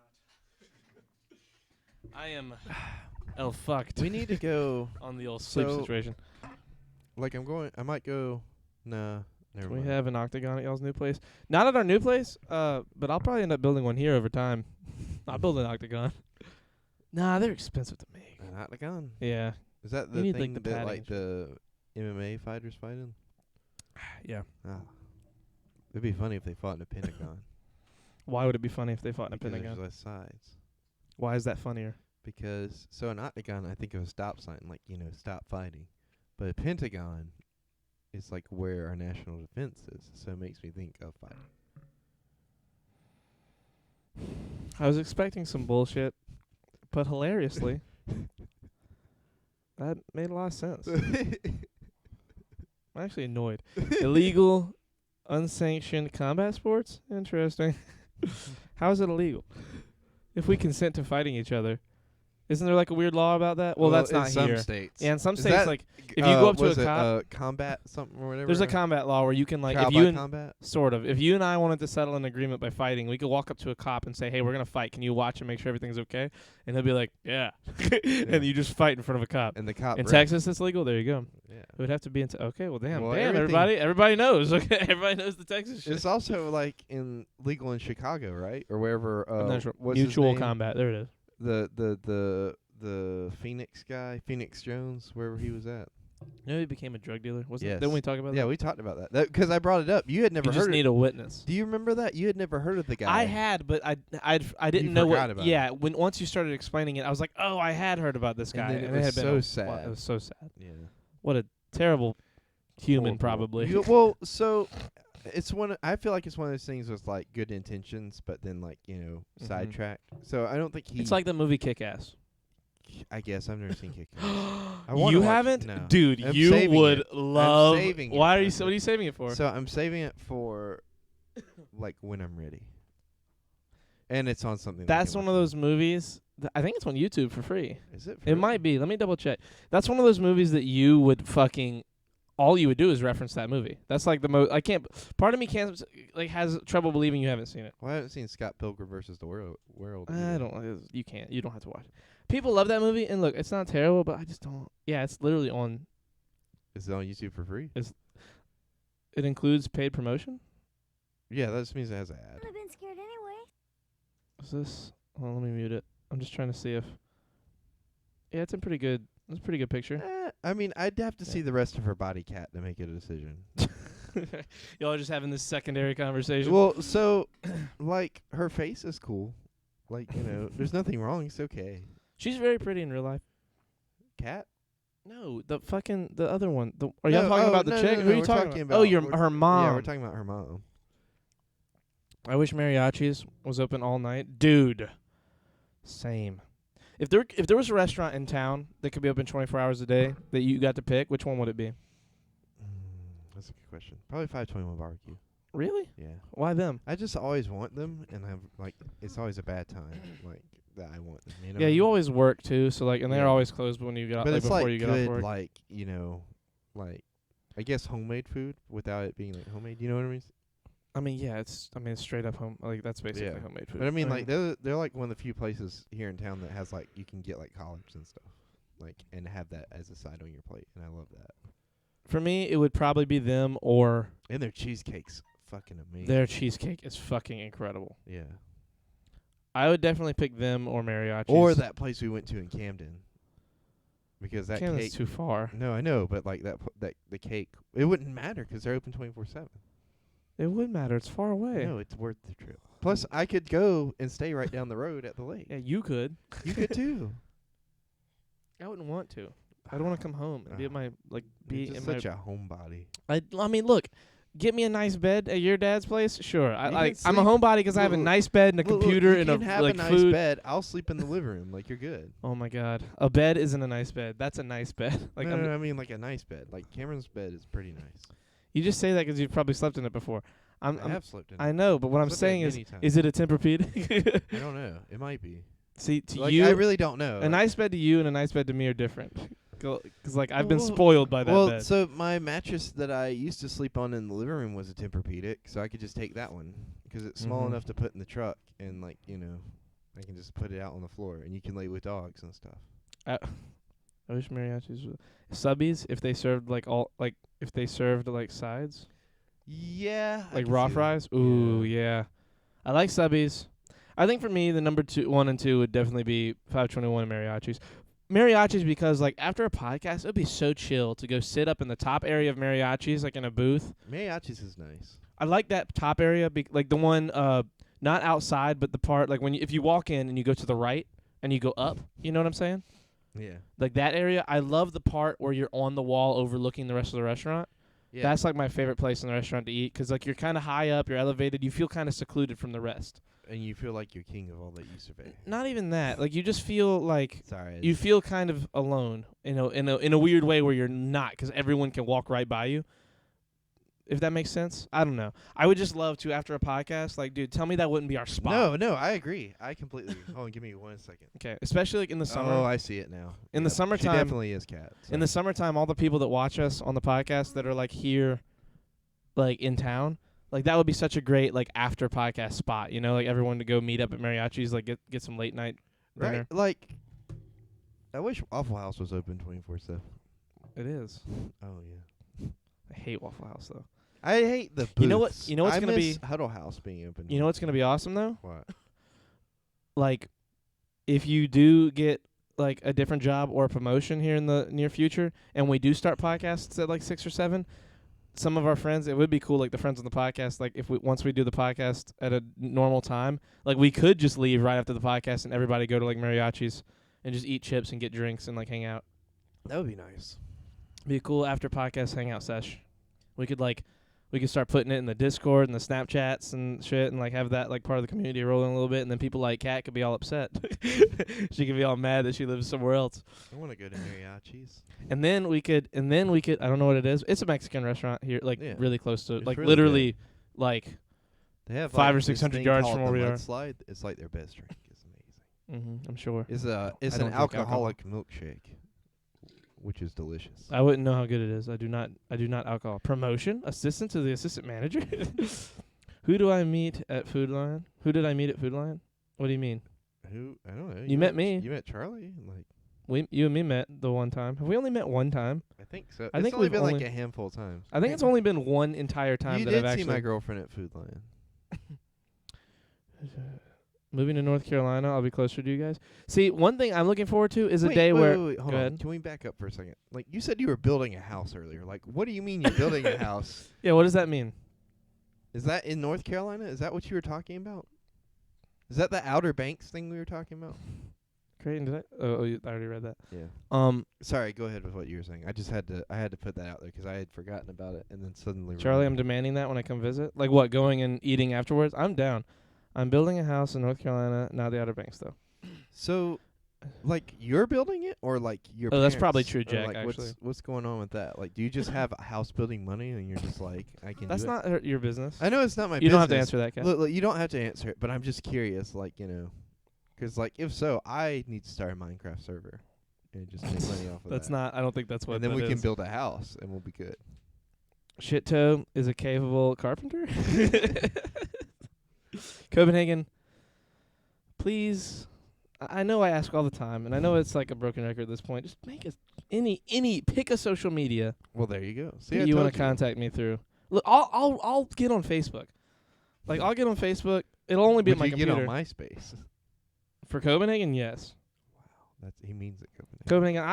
not. I am. Fucked. We need to go. on the old sleep So- situation. Like, I might go. Nah, never We mind. have an octagon at y'all's new place. Not at our new place, but I'll probably end up building one here over time. I'll build an octagon. Nah, they're expensive to make. An octagon. Yeah. Is that You the need, like, thing the that padding like and shit. the MMA fighters fight in? Yeah. Ah. It'd be funny if they fought in a pentagon. Why would it be funny if they fought in a because pentagon? there's less sides. Why is that funnier? Because so an octagon, I think of a stop sign, like stop fighting, but a pentagon is like where our national defense is. So it makes me think of fighting. I was expecting some bullshit, but hilariously, that made a lot of sense. I'm actually annoyed. Illegal, unsanctioned combat sports? Interesting. How is it illegal? If we consent to fighting each other. Isn't there like a weird law about that? Well, that's in not some here. states. Yeah, in some Is states, that, like, if you go up to was a it, cop, combat something or whatever. there's a combat law where you can, like, trial if by you and, combat. sort of, if you and I wanted to settle an agreement by fighting, we could walk up to a cop and say, hey, we're going to fight. Can you watch and make sure everything's okay? And he'll be like, yeah. And you just fight in front of a cop. And the cop. In breaks. Texas, it's legal. There you go. Yeah. It would have to be in. Okay, well, damn, Well, damn, everything- everybody knows. Okay, everybody knows the Texas shit. It's also like legal in Chicago, right, or wherever. What's his Mutual name? combat. There it is. The Phoenix guy, Phoenix Jones, wherever he was at. You know, he became a drug dealer. Wasn't Yes. Didn't we talk about Yeah, that? we talked about that. Because I brought it up. You had never You heard just it. need a witness. Do you remember that? You had never heard of the guy. I had, but I didn't You know forgot what. about Yeah, when once you started explaining it, I was like, oh, I had heard about this guy. And then it it was had been so a while. sad. It was so sad. Yeah. What a terrible human, Horrible. probably. Well, so it's I feel like it's one of those things with like good intentions, but then like sidetracked. So I don't think he. It's like the movie Kick-Ass. I guess I've never seen Kick-Ass. I wanna You watch- haven't, no. dude. I'm You saving would it. love. saving it. Why are you? That's What are you saving it for? So I'm saving it for like when I'm ready. And it's on something. that I That's can one watch. of those movies. I think it's on YouTube for free. Is it? It might be. Let me double check. That's one of those movies that you would fucking. All you would do is reference that movie. That's like the most. I can't. Part of me can't like has trouble believing you haven't seen it. Well, I haven't seen Scott Pilgrim versus the World. I don't. You can't. You don't have to watch it. People love that movie, and look, it's not terrible, but I just don't. Yeah, it's literally on. Is it on YouTube for free? It includes paid promotion. Yeah, that just means it has an ad. I've been scared anyway. Is this? Hold on, let me mute it. I'm just trying to see if. Yeah, it's a pretty good. It's a pretty good picture. I mean, I'd have to see the rest of her body cat to make a decision. Y'all are just having this secondary conversation. Well, so, like, her face is cool. Like, there's nothing wrong. It's okay. She's very pretty in real life. Cat? No, the other one. Are y'all No, talking about the no, chick? no, Who are no, you we're talking talking about? Oh, about- her mom. Yeah, we're talking about her mom. I wish Mariachi's was open all night, dude. Same. If there was a restaurant in town that could be open 24 hours a day that you got to pick, which one would it be? That's a good question. Probably 521 Barbecue. Really? Yeah. Why them? I just always want them, and I'm like, it's always a bad time, like that I want them. Yeah, you always work too, so like, and they're Yeah. always closed when you get out, But like it's before like you get good, off work. like like I guess homemade food without it being like homemade. You know what I mean? I mean, yeah, it's straight up home. Like that's basically Yeah. homemade food. But I mean, like they're like one of the few places here in town that has like you can get like collards and stuff, like and have that as a side on your plate, and I love that. for me, it would probably be them or And their cheesecake's fucking amazing. their cheesecake is fucking incredible. Yeah. I would definitely pick them or Mariachi's. Or that place we went to in Camden. Because that Camden's cake. too far. No, I know, but like that the cake, it wouldn't matter 'cause they're open 24/7. It would matter. It's far away. No, it's worth the trip. Plus, I could go and stay right down the road at the lake. Yeah, you could. You could too. I wouldn't want to. I'd want to come home and be at my be You're in just my. such a homebody. I mean, look, get me a nice bed at your dad's place. Sure, You I'm can a sleep- homebody 'cause I have a Look, nice bed and a Look, computer you and can have like a nice food. bed. I'll sleep in the living room. Like you're good. Oh my god, a bed isn't a nice bed. That's a nice bed. Like No, I mean like a nice bed. Like Cameron's bed is pretty nice. you just say that 'cause you've probably slept in it before. I have slept in I it. know, but what I'm Slept in it saying many times. is it a Tempur-Pedic? I don't know. It might be. See, to Like, you, I really don't know. a nice bed to you and a nice bed to me are different. 'Cause like I've been Well, spoiled by that well, bed. so my mattress that I used to sleep on in the living room was a Tempur-Pedic, so I could just take that one 'cause it's small Mhm. enough to put in the truck, and like I can just put it out on the floor, and you can lay with dogs and stuff. I wish Mariachi's Subbies if they served if they served like sides. Yeah, I Like can raw see that. fries? Ooh, yeah. I like Subbies. I think for me, the number 1 and 2 would definitely be 521 and Mariachi's. Mariachi's because, like, after a podcast, it would be so chill to go sit up in the top area of Mariachi's, like in a booth. Mariachi's is nice. I like that top area, like the one, not outside, but the part, like, if you walk in and you go to the right and you go up, you know what I'm saying? Yeah. Like that area. I love the part where you're on the wall overlooking the rest of the restaurant. Yeah. That's like my favorite place in the restaurant to eat 'cause like you're kind of high up, you're elevated, you feel kind of secluded from the rest. and you feel like you're king of all that you survey. Not even that. Like you just feel like Sorry. you feel kind of alone in a weird way where you're not 'cause everyone can walk right by you. If that makes sense. I don't know. I would just love to after a podcast like dude, tell me that wouldn't be our spot. No, I agree. I completely agree. Hold on, give me 1 second. Okay, especially like in the summer. Oh, I see it now. In the Yep, summertime- she definitely is cat. In the summertime, all the people that watch us on the podcast that are like here, like in town, like that would be such a great like after podcast spot. You know, like everyone to go meet up at Mariachi's, like get some late night dinner. right, like I wish Waffle House was open 24/7. It is. Oh yeah. I hate Waffle House though. I hate the booths. You know what- you know what's I gonna miss be- Huddle House being open. You know what's gonna be awesome though? What? Like, if you do get like a different job or a promotion here in the near future, and we do start podcasts at like 6 or 7. Some of our friends, it would be cool, like the friends on the podcast, like if once we do the podcast at a normal time, like we could just leave right after the podcast and everybody go to like Mariachi's and just eat chips and get drinks and like hang out. That would be nice. Be a cool after podcast hangout sesh. We could start putting it in the Discord and the Snapchats and shit and like have that like part of the community rolling a little bit, and then people like Kat could be all upset. She could be all mad that she lives somewhere else. I want to go to Mariachi's. And then we could I don't know what it is. It's a Mexican restaurant here, like Yeah. really close to It's like really literally like They have 500 or this 600 thing yards called from where the we are. Mudslide. It's like their best drink. It's amazing. I'm sure. It's I an don't drink alcoholic milkshake, which is delicious. I wouldn't know how good it is. I do not alcohol. Promotion? Assistant to the assistant manager? Who do I meet at Food Lion? Who did I meet at Food Lion? What do you mean? Who? I don't know. You met me. You met Charlie. Like You and me met the one time. Have we only met one time? I think so. I It's think only we've been like only- a handful of times. I think it's only been one entire time You that did I've see actually my girlfriend at Food Lion. moving to North Carolina. I'll be closer to you guys. See, one thing I'm looking forward to is a Wait, day wait, where wait, hold go on. ahead. Can we back up for a second? Like you said, you were building a house earlier. Like, what do you mean you're building a house? Yeah, what does that mean? Is that in North Carolina? Is that what you were talking about? Is that the Outer Banks thing we were talking about? Creighton, did I? Oh, I already read that. Yeah. Sorry, go ahead with what you were saying. I had to put that out there 'cause I had forgotten about it, and then suddenly. Charlie, I'm remembered. demanding that when I come visit. Like what? Going and eating afterwards? I'm down. I'm building a house in North Carolina, not the Outer Banks though. So, like, you're building it, or like your? Oh, that's probably parents? true, Or, Jack, like, actually. what's going on with that? Like, do you just have house building money, and you're just like, I can? That's do it? not your business. I know it's not my. You don't have to business. answer that, Kat. Look, you don't have to answer it, but I'm just curious, like, 'cause like if so, I need to start a Minecraft server and just make money off of That's that. not. I don't think that's what. And then that we can is. build a house, and we'll be good. Shit Toe is a capable carpenter. Copenhagen, please. I know I ask all the time, and I know it's like a broken record at this point. Just make us pick a social media Well, there you go. See, that I you want told to contact me through. Look, I'll get on Facebook. Like I'll get on Facebook. It'll only be Would on my you computer. get on MySpace? For Copenhagen, yes. He means it, Copenhagen.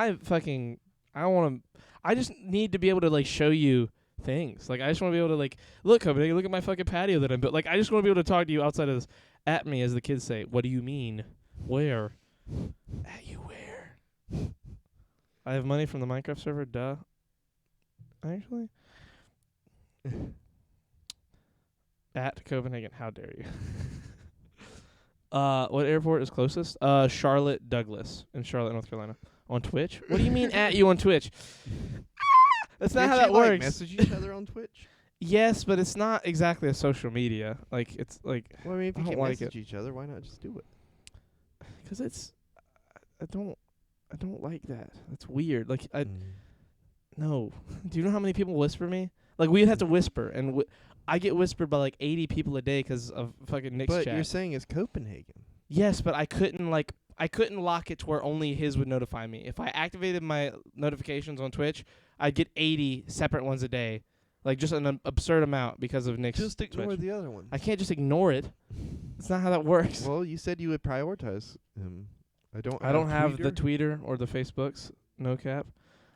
Copenhagen, I just need to be able to like show you things. Like I just want to be able to like look, Copenhagen, look at my fucking patio that I built. Like I just want to be able to talk to you outside of this. At me, as the kids say. What do you mean? Where? At you where? I have money from the Minecraft server. Duh. Actually. At Copenhagen. How dare you? What airport is closest? Charlotte Douglas in Charlotte, North Carolina. On Twitch? What do you mean at you on Twitch? That's not how that Like, works. message each other on Twitch? Yes, but it's not exactly a social media. Like it's like Well, I mean, if I you don't can like message each other, why not just do it? 'cause it's I don't like that. That's weird. Like no. Do you know how many people whisper me? Like we'd have to whisper, and I get whispered by like 80 people a day 'cause of fucking Nick's But chat. you're saying it's Copenhagen. Yes, but I couldn't lock it to where only his would notify me. If I activated my notifications on Twitch, I'd get 80 separate ones a day. Like just an absurd amount because of Nick's Just ignore Twitch. the other one. I can't just ignore it. That's not how that works. Well, you said you would prioritize him. I don't have the Twitter or the Facebooks. No cap.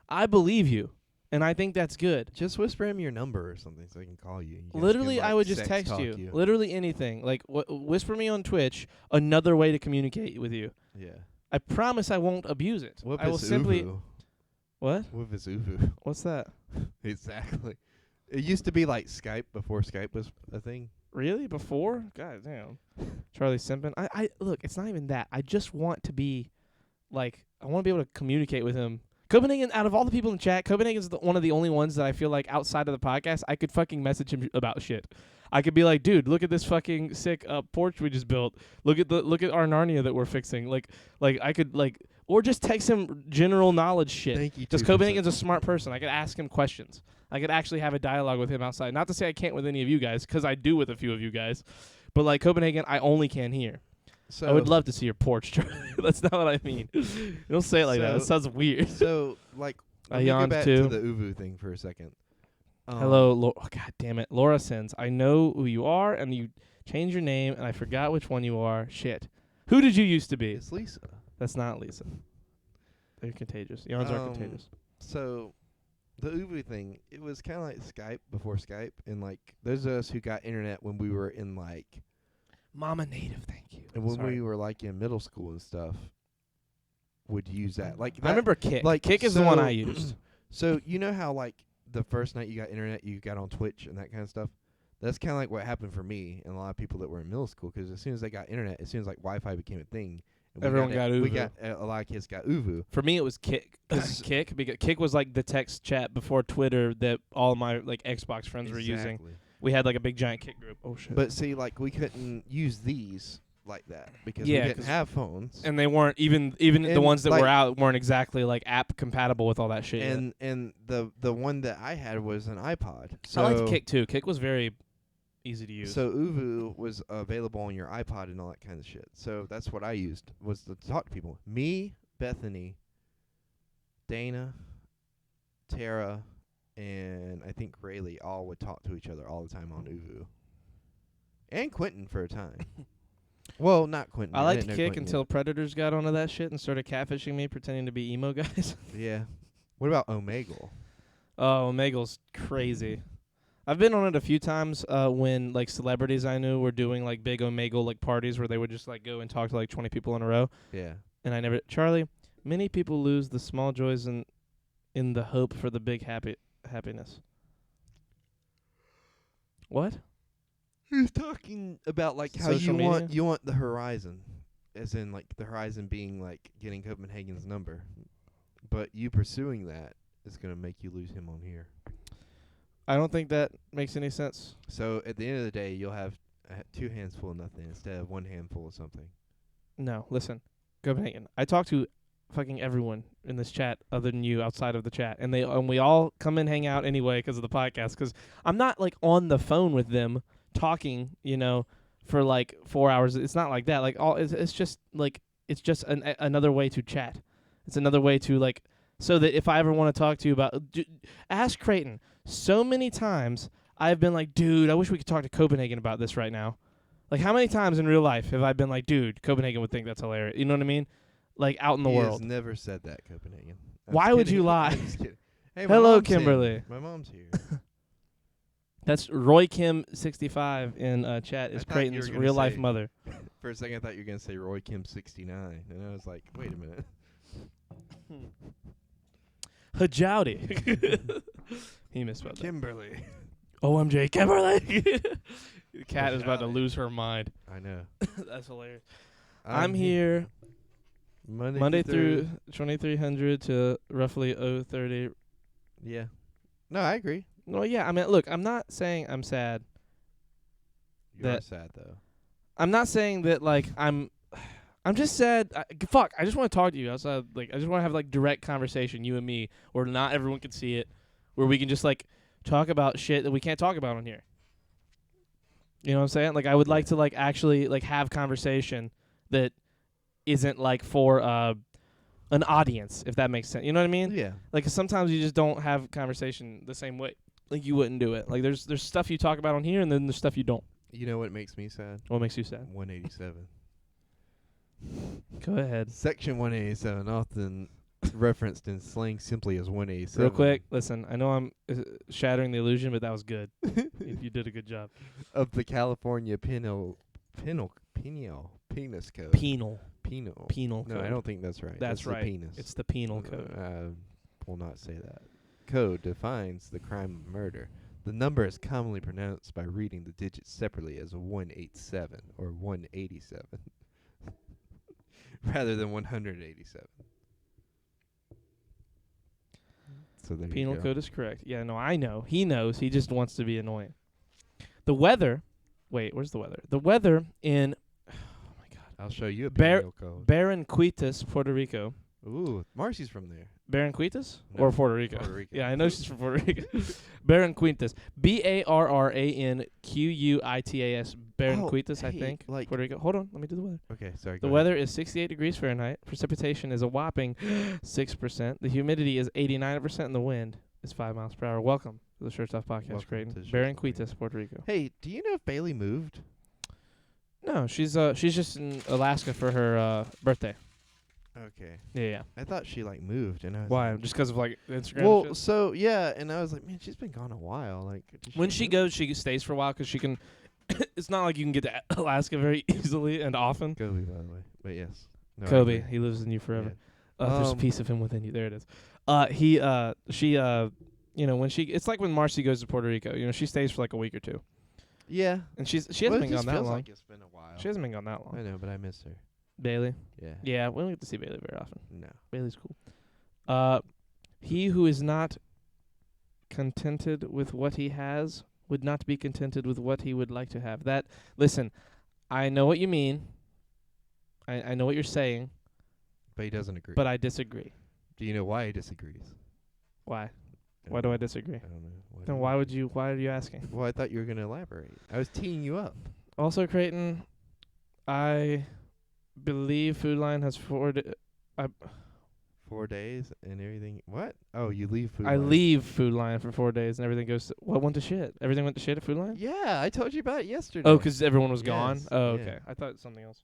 I believe you, and I think that's good. Just whisper him your number or something so I can call you. You guys Literally, can, I like, would just sex text talk you. Literally anything. Like whisper me on Twitch. Another way to communicate with you. Yeah. I promise I won't abuse it. What I will is simply. Uvu? What? What is Uvu? What's that? Exactly. It used to be like Skype before Skype was a thing. Really? Before? God damn. Charlie Simpson. I look, it's not even that. I just want to be like I want to be able to communicate with him. Copenhagen, out of all the people in the chat, Copenhagen's one of the only ones that I feel like outside of the podcast I could fucking message him about shit. I could be like, dude, look at this fucking sick porch we just built. Look at our Narnia that we're fixing. Like I could or just text him general knowledge shit. Thank you. Because Copenhagen's a smart person. I could ask him questions. I could actually have a dialogue with him outside. Not to say I can't with any of you guys, because I do with a few of you guys. But like Copenhagen, I only can hear. So I would love to see your porch, Charlie. That's not what I mean. Don't say it like that. It sounds weird. So like I let me go yawned back too. to the Uvu thing for a second. Hello, oh, God damn it. Laura sends, I know who you are, and you changed your name, and I forgot which one you are. Shit. Who did you used to be? It's Lisa. That's not Lisa. They're contagious. Yawns are contagious. So the Uvu thing, it was kind of like Skype before Skype, and like those of us who got internet when we were in like Mama Native, thank you. and when Sorry. we were like in middle school and stuff, would use that. Like I remember Kick. like, Kick is the one so- I used. So you know how like the first night you got internet, you got on Twitch and that kind of stuff. That's kind of like what happened for me and a lot of people that were in middle school. Because as soon as they got internet, as soon as like Wi-Fi became a thing, and Everyone got We Uvu. got a lot of kids got Uvu. For me, it was Kick. Kick, because Kick was like the text chat before Twitter that all my like Xbox friends were using. Exactly. We had like a big giant Kick group. Oh shit! But see, like we couldn't use these like that because Yeah, we didn't 'cause- have phones. And they weren't even the And, ones that like- were out weren't exactly like app compatible with all that shit. yet. And the one that I had was an iPod. So I liked Kick too. Kick was very easy to use. So Uvu was available on your iPod and all that kind of shit. So that's what I used was to talk to people. Me, Bethany, Dana, Tara, and I think Rayleigh all would talk to each other all the time on Uvu. And Quentin for a time. Well, not Quentin. I liked didn't know Kick Quentin until Predators got onto that shit and started catfishing me, pretending to be emo guys. yet. Yeah. What about Omegle? Oh, Omegle's crazy. I've been on it a few times when like celebrities I knew were doing like big Omegle like parties where they would just like go and talk to like 20 people in a row. Yeah. And I never Charlie, many people lose the small joys in the hope for the big happiness. What? He's talking about like how Social media? you want the horizon, as in like the horizon being like getting Copenhagen's number, but you pursuing that is gonna make you lose him on here. I don't think that makes any sense. So at the end of the day, you'll have 2 hands full of nothing instead of 1 handful of something. No, listen. Copenhagen. I talk to fucking everyone in this chat other than you outside of the chat, and we all come and hang out anyway because of the podcast. Because I'm not like on the phone with them talking, for like 4 hours. It's not like that. Like it's just like it's just another way to chat. It's another way to like so that if I ever want to talk to you about, ask Creighton. So many times I've been like, dude, I wish we could talk to Copenhagen about this right now. Like, how many times in real life have I been like, dude, Copenhagen would think that's hilarious? You know what I mean? Like, out in the He world. has never said that, Copenhagen. I'm Why just would kidding. you lie? I'm just kidding. Hey, my Hello, mom's in. Kimberly. My mom's here. That's Roy Kim 65 in chat is I thought you were Creighton's gonna real life say- mother. For a second, I thought you were going to say Roy Kim 69. And I was like, wait a minute. Hajowdy. He misspelled that. Kimberly. OMG, Kimberly. The cat is about to lose her mind. I know. That's hilarious. I'm here Monday through 2300 to roughly 0:30. Yeah. No, I agree. Well, yeah, I mean, look, I'm not saying I'm sad. You're That- sad, though. I'm not saying that, like, I'm just sad. I just want to talk to you outside. Like, I just want to have, like, direct conversation, you and me, where not everyone can see it, where we can just, like, talk about shit that we can't talk about on here. You know what I'm saying? Like, I would like to, like, actually, like, have conversation that isn't, like, for an audience, if that makes sense. You know what I mean? Yeah. Like, 'cause sometimes you just don't have conversation the same way. Like, you wouldn't do it. Like, there's stuff you talk about on here, and then there's stuff you don't. You know what makes me sad? What makes you sad? 187. Go ahead. Section 187, often referenced in slang simply as 187. Real quick, listen, I know I'm shattering the illusion, but that was good. You did a good job. Of the California Penal Penis Code. Penal. Penal. No, code. I don't think that's right. That's the right. penis. It's the penal code. Will not say that. Code defines the crime of murder. The number is commonly pronounced by reading the digits separately as 187 or 187 rather than 187. So there Penal you go. code is correct. Yeah, no, I know. He knows. He just wants to be annoying. The weather. Wait, where's the weather? The weather in I'll show you a Bar- penal code. Barranquitas, Puerto Rico. Ooh, Marcy's from there. Barranquitas No, or Puerto Rico? Puerto Rico. Yeah, I know she's from Puerto Rico. Barranquitas. Barranquitas. Barranquitas, I hey, think. like- Puerto Rico. Hold on, let me do the weather. Okay, sorry. The weather is 68 degrees Fahrenheit. Precipitation is a whopping 6%. The humidity is 89%, and the wind is 5 miles per hour. Welcome to the Shirt Stuff Podcast, Welcome Creighton. to the Shirt Stuff Barranquitas, Puerto Rico. Hey, do you know if Bailey moved? No, she's just in Alaska for her birthday. Okay. Yeah. I thought she like moved, and I was Why? like, Just because of like Instagram? and well, shit? so yeah, and I was like, man, she's been gone a while. Like, did When she move? goes, she stays for a while because she can. It's not like you can get to Alaska very easily and often. Kobe, by the way, but yes, no, I Kobe, agree. he lives in you forever. Yeah. There's a piece of him within you. There it is. She, when she, it's like when Marcy goes to Puerto Rico. She stays for like a week or two, Yeah, and she well, hasn't it been just gone that feels long. Like it's been a while. She hasn't been gone that long. I know, but I miss her. Bailey. Yeah. Yeah, we don't get to see Bailey very often. No. Bailey's cool. He who is not contented with what he has would not be contented with what he would like to have. Listen, I know what you mean. I know what you're saying, But he doesn't agree. but I disagree. Do you know why he disagrees? Why? I Why don't do I know. disagree? I don't know. Then why are you asking? Well, I thought you were gonna elaborate. I was teeing you up. Also, Creighton, I believe Food Line has 4 4 days and everything. What? Oh, you leave food. I Line. leave Food Line for 4 days and everything goes went to shit. Everything went to shit at Food Line? Yeah, I told you about it yesterday. Oh, 'cause everyone was gone? Yes, Oh, yeah. okay. I thought it was something else.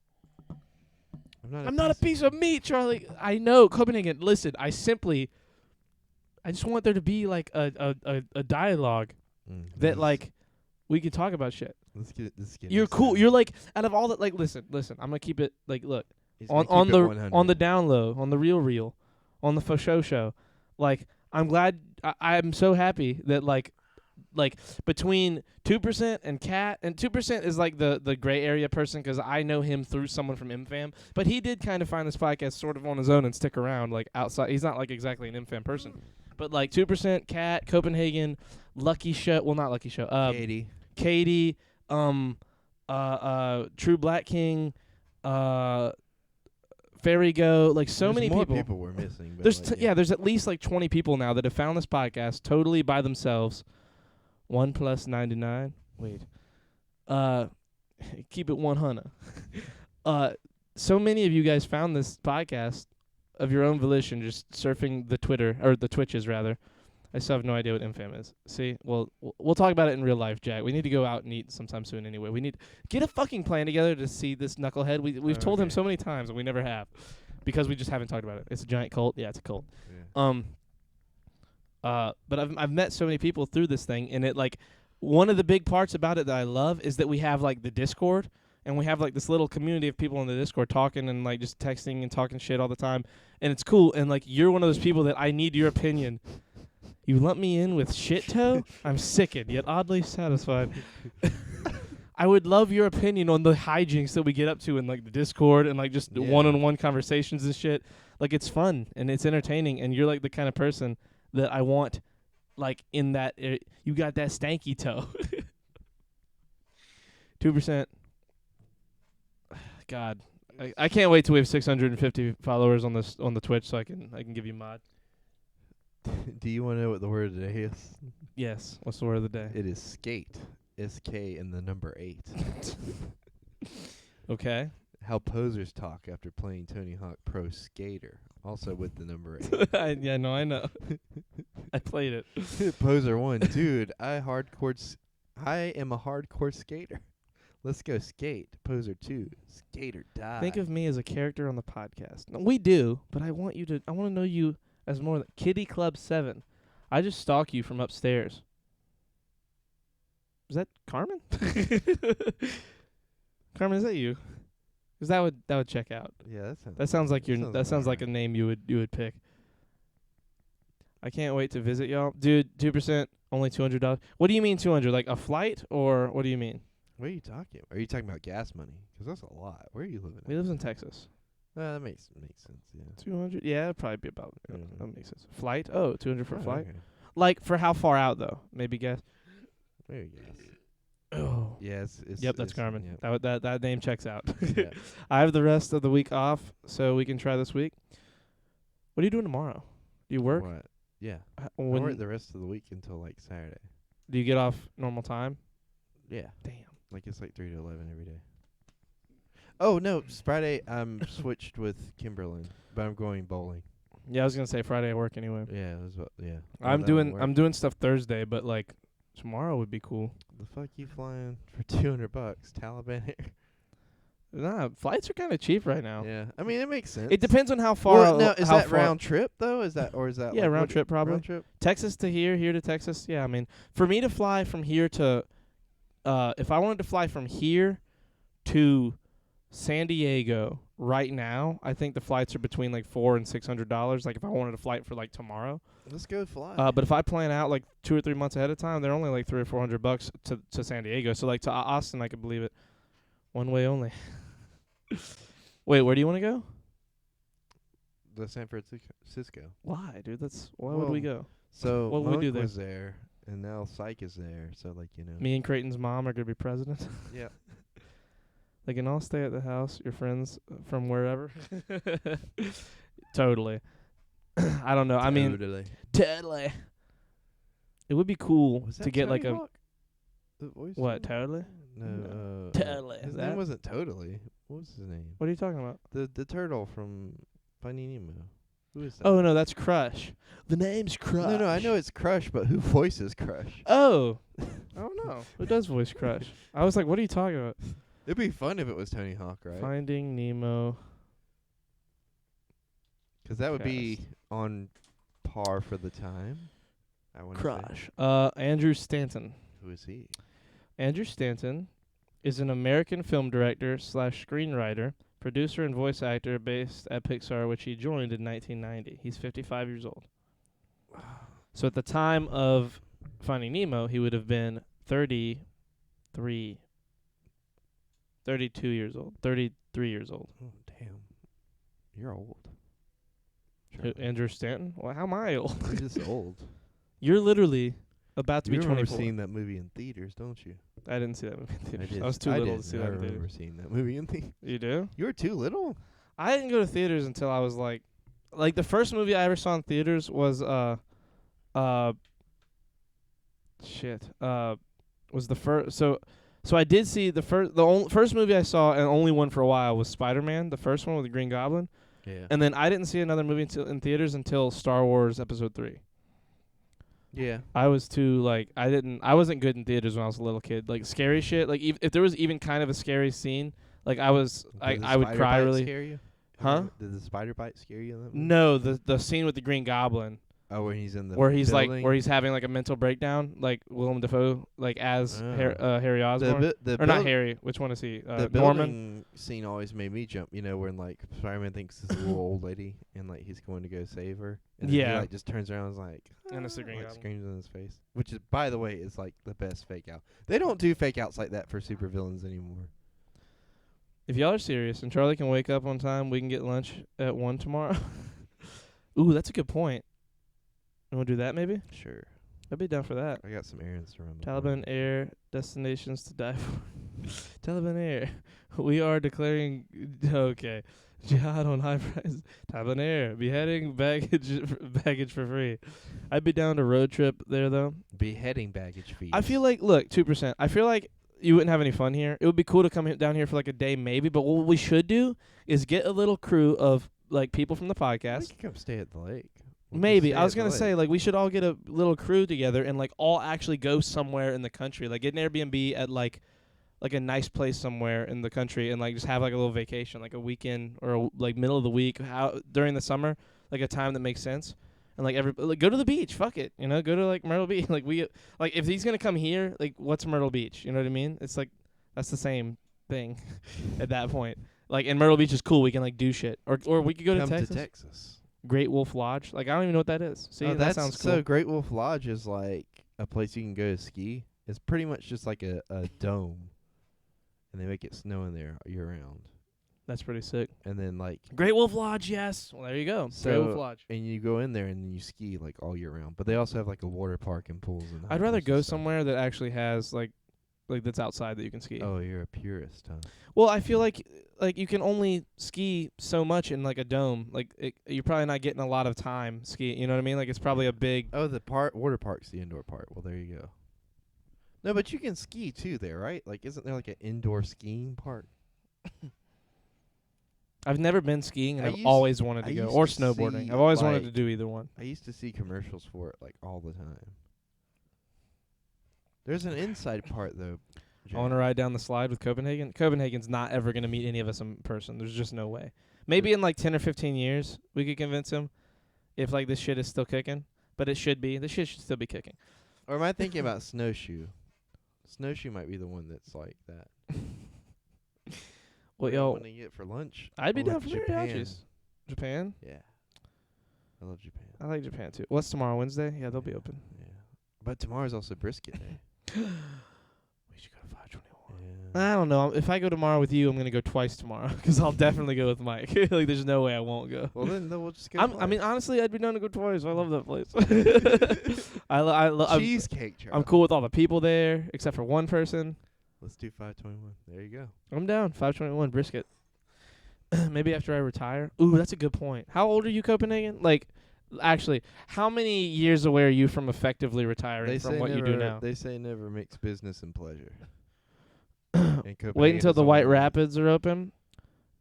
I'm not a piece of meat, Charlie. I know, Copenhagen. Listen, I just want there to be like a dialogue that like we can talk about shit. Let's get You're cool. You're like out of all that. Like, listen. I'm gonna keep it like look on the down low, on the real, on the faux show. Like, I'm glad. I'm so happy that like between 2% and Cat, and 2% is like the gray area person because I know him through someone from MFAM, but he did kind of find this podcast sort of on his own and stick around like outside. He's not like exactly an MFAM person, but like 2%, Cat, Copenhagen, Lucky Show. Well, not Lucky Show. Katie, True Black King, Fairy Go, like so There's many more people. were missing. But There's like, yeah, there's at least like 20 people now that have found this podcast totally by themselves. 1 + 99. Wait. Keep it 100. So many of you guys found this podcast of your own volition, just surfing the Twitter or the Twitches rather. I still have no idea what Infam is. See, well, we'll talk about it in real life, Jack. We need to go out and eat sometime soon anyway. We need get a fucking plan together to see this knucklehead. We've told him so many times and we never have because we just haven't talked about it. It's a giant cult. Yeah, it's a cult. Yeah. But I've met so many people through this thing, and it like one of the big parts about it that I love is that we have like the Discord, and we have like this little community of people in the Discord talking and like just texting and talking shit all the time, and it's cool. And like you're one of those people that I need your opinion. You lump me in with shit toe? I'm sickened, yet oddly satisfied. I would love your opinion on the hijinks that we get up to in like the Discord and like just one-on-one conversations and shit. Like it's fun and it's entertaining, and you're like the kind of person that I want, like in that you got that stanky toe. 2%. God, I can't wait till we have 650 followers on the Twitch so I can give you mod. Do you want to know what the word of the day is? Yes. What's the word of the day? It is skate. SK and the number 8. Okay. How posers talk after playing Tony Hawk Pro Skater, also with the number 8. I know. I played it. Poser 1, dude. I am a hardcore skater. Let's go skate. Poser 2, skater die. Think of me as a character on the podcast. No, we do, but I want to know you as more than Kitty Club 7. I just stalk you from upstairs. Is that Carmen? Carmen, is that you? Because that would check out. Yeah, That sounds like that sounds like a name you would pick. I can't wait to visit y'all, dude. 2%, only $200. What do you mean 200? Like a flight, or what do you mean? What are you talking about? Are you talking about gas money? Because that's a lot. Where are you living He lives in Texas. That makes sense, yeah. 200? Yeah, it'd probably be about. Mhm. That makes sense. Flight? Oh, 200 for Oh, flight. okay. Like for how far out though? Maybe guess. Maybe guess. Oh. Yeah, Yep, that's Carmen. Yep. That name checks out. Yeah. I have the rest of the week off, so we can try this week. What are you doing tomorrow? Do you work? What? Yeah. I When work the rest of the week until like Saturday. do you get off normal time? Yeah. Damn. Like it's like 3 to 11 every day. Oh no, it's Friday I'm switched with Kimberlyn, but I'm going bowling. Yeah, I was gonna say Friday I work anyway. Yeah, that's what. Yeah. I'm doing stuff Thursday, but like tomorrow would be cool. The fuck you flying for $200? Taliban Air. Nah, flights are kind of cheap right now. Yeah, I mean it makes sense. It depends on how far. Well, now is how that far round trip though? Is that Yeah, like round what- trip probably. Round trip. Texas to here to Texas. Yeah, I mean, for me to fly from here to, if I wanted to fly from here to San Diego right now, I think the flights are between like $400 and $600. Like if I wanted a flight for like tomorrow. Let's go fly. But if I plan out like 2 or 3 months ahead of time, they're only like $300 or $400 to San Diego. So like to Austin, I could believe it. One way only. Wait, where do you want to go? the San Francisco. Why, dude? Why would we go? So What would we do Monk there? was there, and now Psych is there. So like Me and Creighton's mom are gonna be president. Yeah. They can all stay at the house. Your friends from wherever. Totally. I don't know. I mean, totally. It would be cool Was to that get like Tony a Hawk? The voice what? of- Totally. No. Totally. His Is name that? wasn't Totally. What was his name? What are you talking about? The turtle from Finding Nemo. Who is that? Oh no, that's Crush. The name's Crush. No, I know it's Crush, but who voices Crush? Oh, I don't know. Who does voice Crush? I was like, what are you talking about? It'd be fun if it was Tony Hawk, right? Finding Nemo. 'Cause that would be on par for the time. I want to say. Crush. Andrew Stanton. Who is he? Andrew Stanton is an American film director / screenwriter, producer, and voice actor based at Pixar, which he joined in 1990. He's 55 years old. So at the time of Finding Nemo, he would have been 32 years old. 33 years old. Oh, damn. You're old. Andrew Stanton? Well, how am I old? You're just old. You're literally about to You be remember 24. seeing that movie in theaters, don't you? I didn't see that movie in theaters. did. I was too little did. to see I that in remember theaters. seeing that movie in theaters. You do? You were too little? I didn't go to theaters until I was like the first movie I ever saw in theaters was was the first. So I did see the first movie I saw and only one for a while was Spider-Man, the first one with the Green Goblin. Yeah. And then I didn't see another movie in theaters until Star Wars Episode 3. Yeah. I was too I wasn't good in theaters when I was a little kid. Like scary shit, like if there was even kind of a scary scene, like I would cry really. Scare you? Huh? Did the spider bite scare you in that movie? No, the scene with the Green Goblin. Oh, where he's in the where he's building? where he's having like a mental breakdown, like Willem Dafoe, like as Harry Osborn, the or not Harry. Which one is he? The Norman. building scene always made me jump. You know, when like Spider-Man thinks this little old lady and like he's going to go save her. And then he like just turns around and is like, and it's the Green Goblin. Screams in his face. Which is, by the way, is like the best fake out. They don't do fake outs like that for supervillains anymore. If y'all are serious and Charlie can wake up on time, we can get lunch at 1 tomorrow. Ooh, that's a good point. You want to do that maybe? Sure. I'd be down for that. I got some errands to run. Taliban Air, destinations to die for. Taliban Air, we are declaring, okay, jihad on high price. Taliban Air, beheading baggage for free. I'd be down to road trip there though. Beheading baggage fees. I feel like, look, 2%. I feel like you wouldn't have any fun here. It would be cool to come down here for like a day maybe, but what we should do is get a little crew of like people from the podcast. We could come stay at the lake. Maybe. I was going to say, like, we should all get a little crew together and, like, all actually go somewhere in the country. Like, get an Airbnb at, like a nice place somewhere in the country and, like, just have, like, a little vacation, like a weekend or, like, middle of the week during the summer, like, a time that makes sense. And, like, go to the beach. Fuck it. You know, go to, like, Myrtle Beach. Like, if he's going to come here, like, what's Myrtle Beach? You know what I mean? It's, like, that's the same thing at that point. Like, and Myrtle Beach is cool. We can, like, do shit. Or we could go to Texas. Great Wolf Lodge. Like, I don't even know what that is. See, that sounds cool. So Great Wolf Lodge is like a place you can go to ski. It's pretty much just like a dome. And they make it snow in there year round. That's pretty sick. And then like Great Wolf Lodge, yes. Well, there you go. So, Great Wolf Lodge. And you go in there and you ski like all year round. But they also have like a water park and pools and I'd rather go somewhere that actually has like that's outside that you can ski. Oh, you're a purist, huh? Well, I feel like you can only ski so much in like a dome. Like you're probably not getting a lot of time skiing. You know what I mean? Like it's probably a big. Oh, the water park's the indoor part. Well, there you go. No, but you can ski too there, right? Like, isn't there like an indoor skiing park? I've never been skiing, and I've always wanted to go, or snowboarding. I've always wanted to do either one. I used to see commercials for it like all the time. There's an inside part though. I want to ride down the slide with Copenhagen. Copenhagen's not ever going to meet any of us in person. There's just no way. Maybe in like 10 or 15 years, we could convince him if like this shit is still kicking. But it should be. This shit should still be kicking. Or am I thinking about Snowshoe? Snowshoe might be the one that's like that. Well, yo, what do you get for lunch? I'd be down for Japan. mariachis. Japan? Yeah. I love Japan. I like Japan too. What's tomorrow, Wednesday? Yeah, they'll be open. Yeah. But tomorrow's also brisket day. We should go to 521. I don't know. If I go tomorrow with you, I'm going to go twice tomorrow because I'll definitely go with Mike. Like, there's no way I won't go. Well, then we'll just go I mean, honestly, I'd be down to go twice. I love that place. I love Cheesecake Charlie. I'm cool with all the people there, except for one person. Let's do 521. There you go. I'm down. 521 brisket. Maybe after I retire. Ooh, that's a good point. How old are you, Copenhagen? Like, actually, how many years away are you from effectively retiring from what you do now? They say never mix business and pleasure. Wait until the White Rapids are open.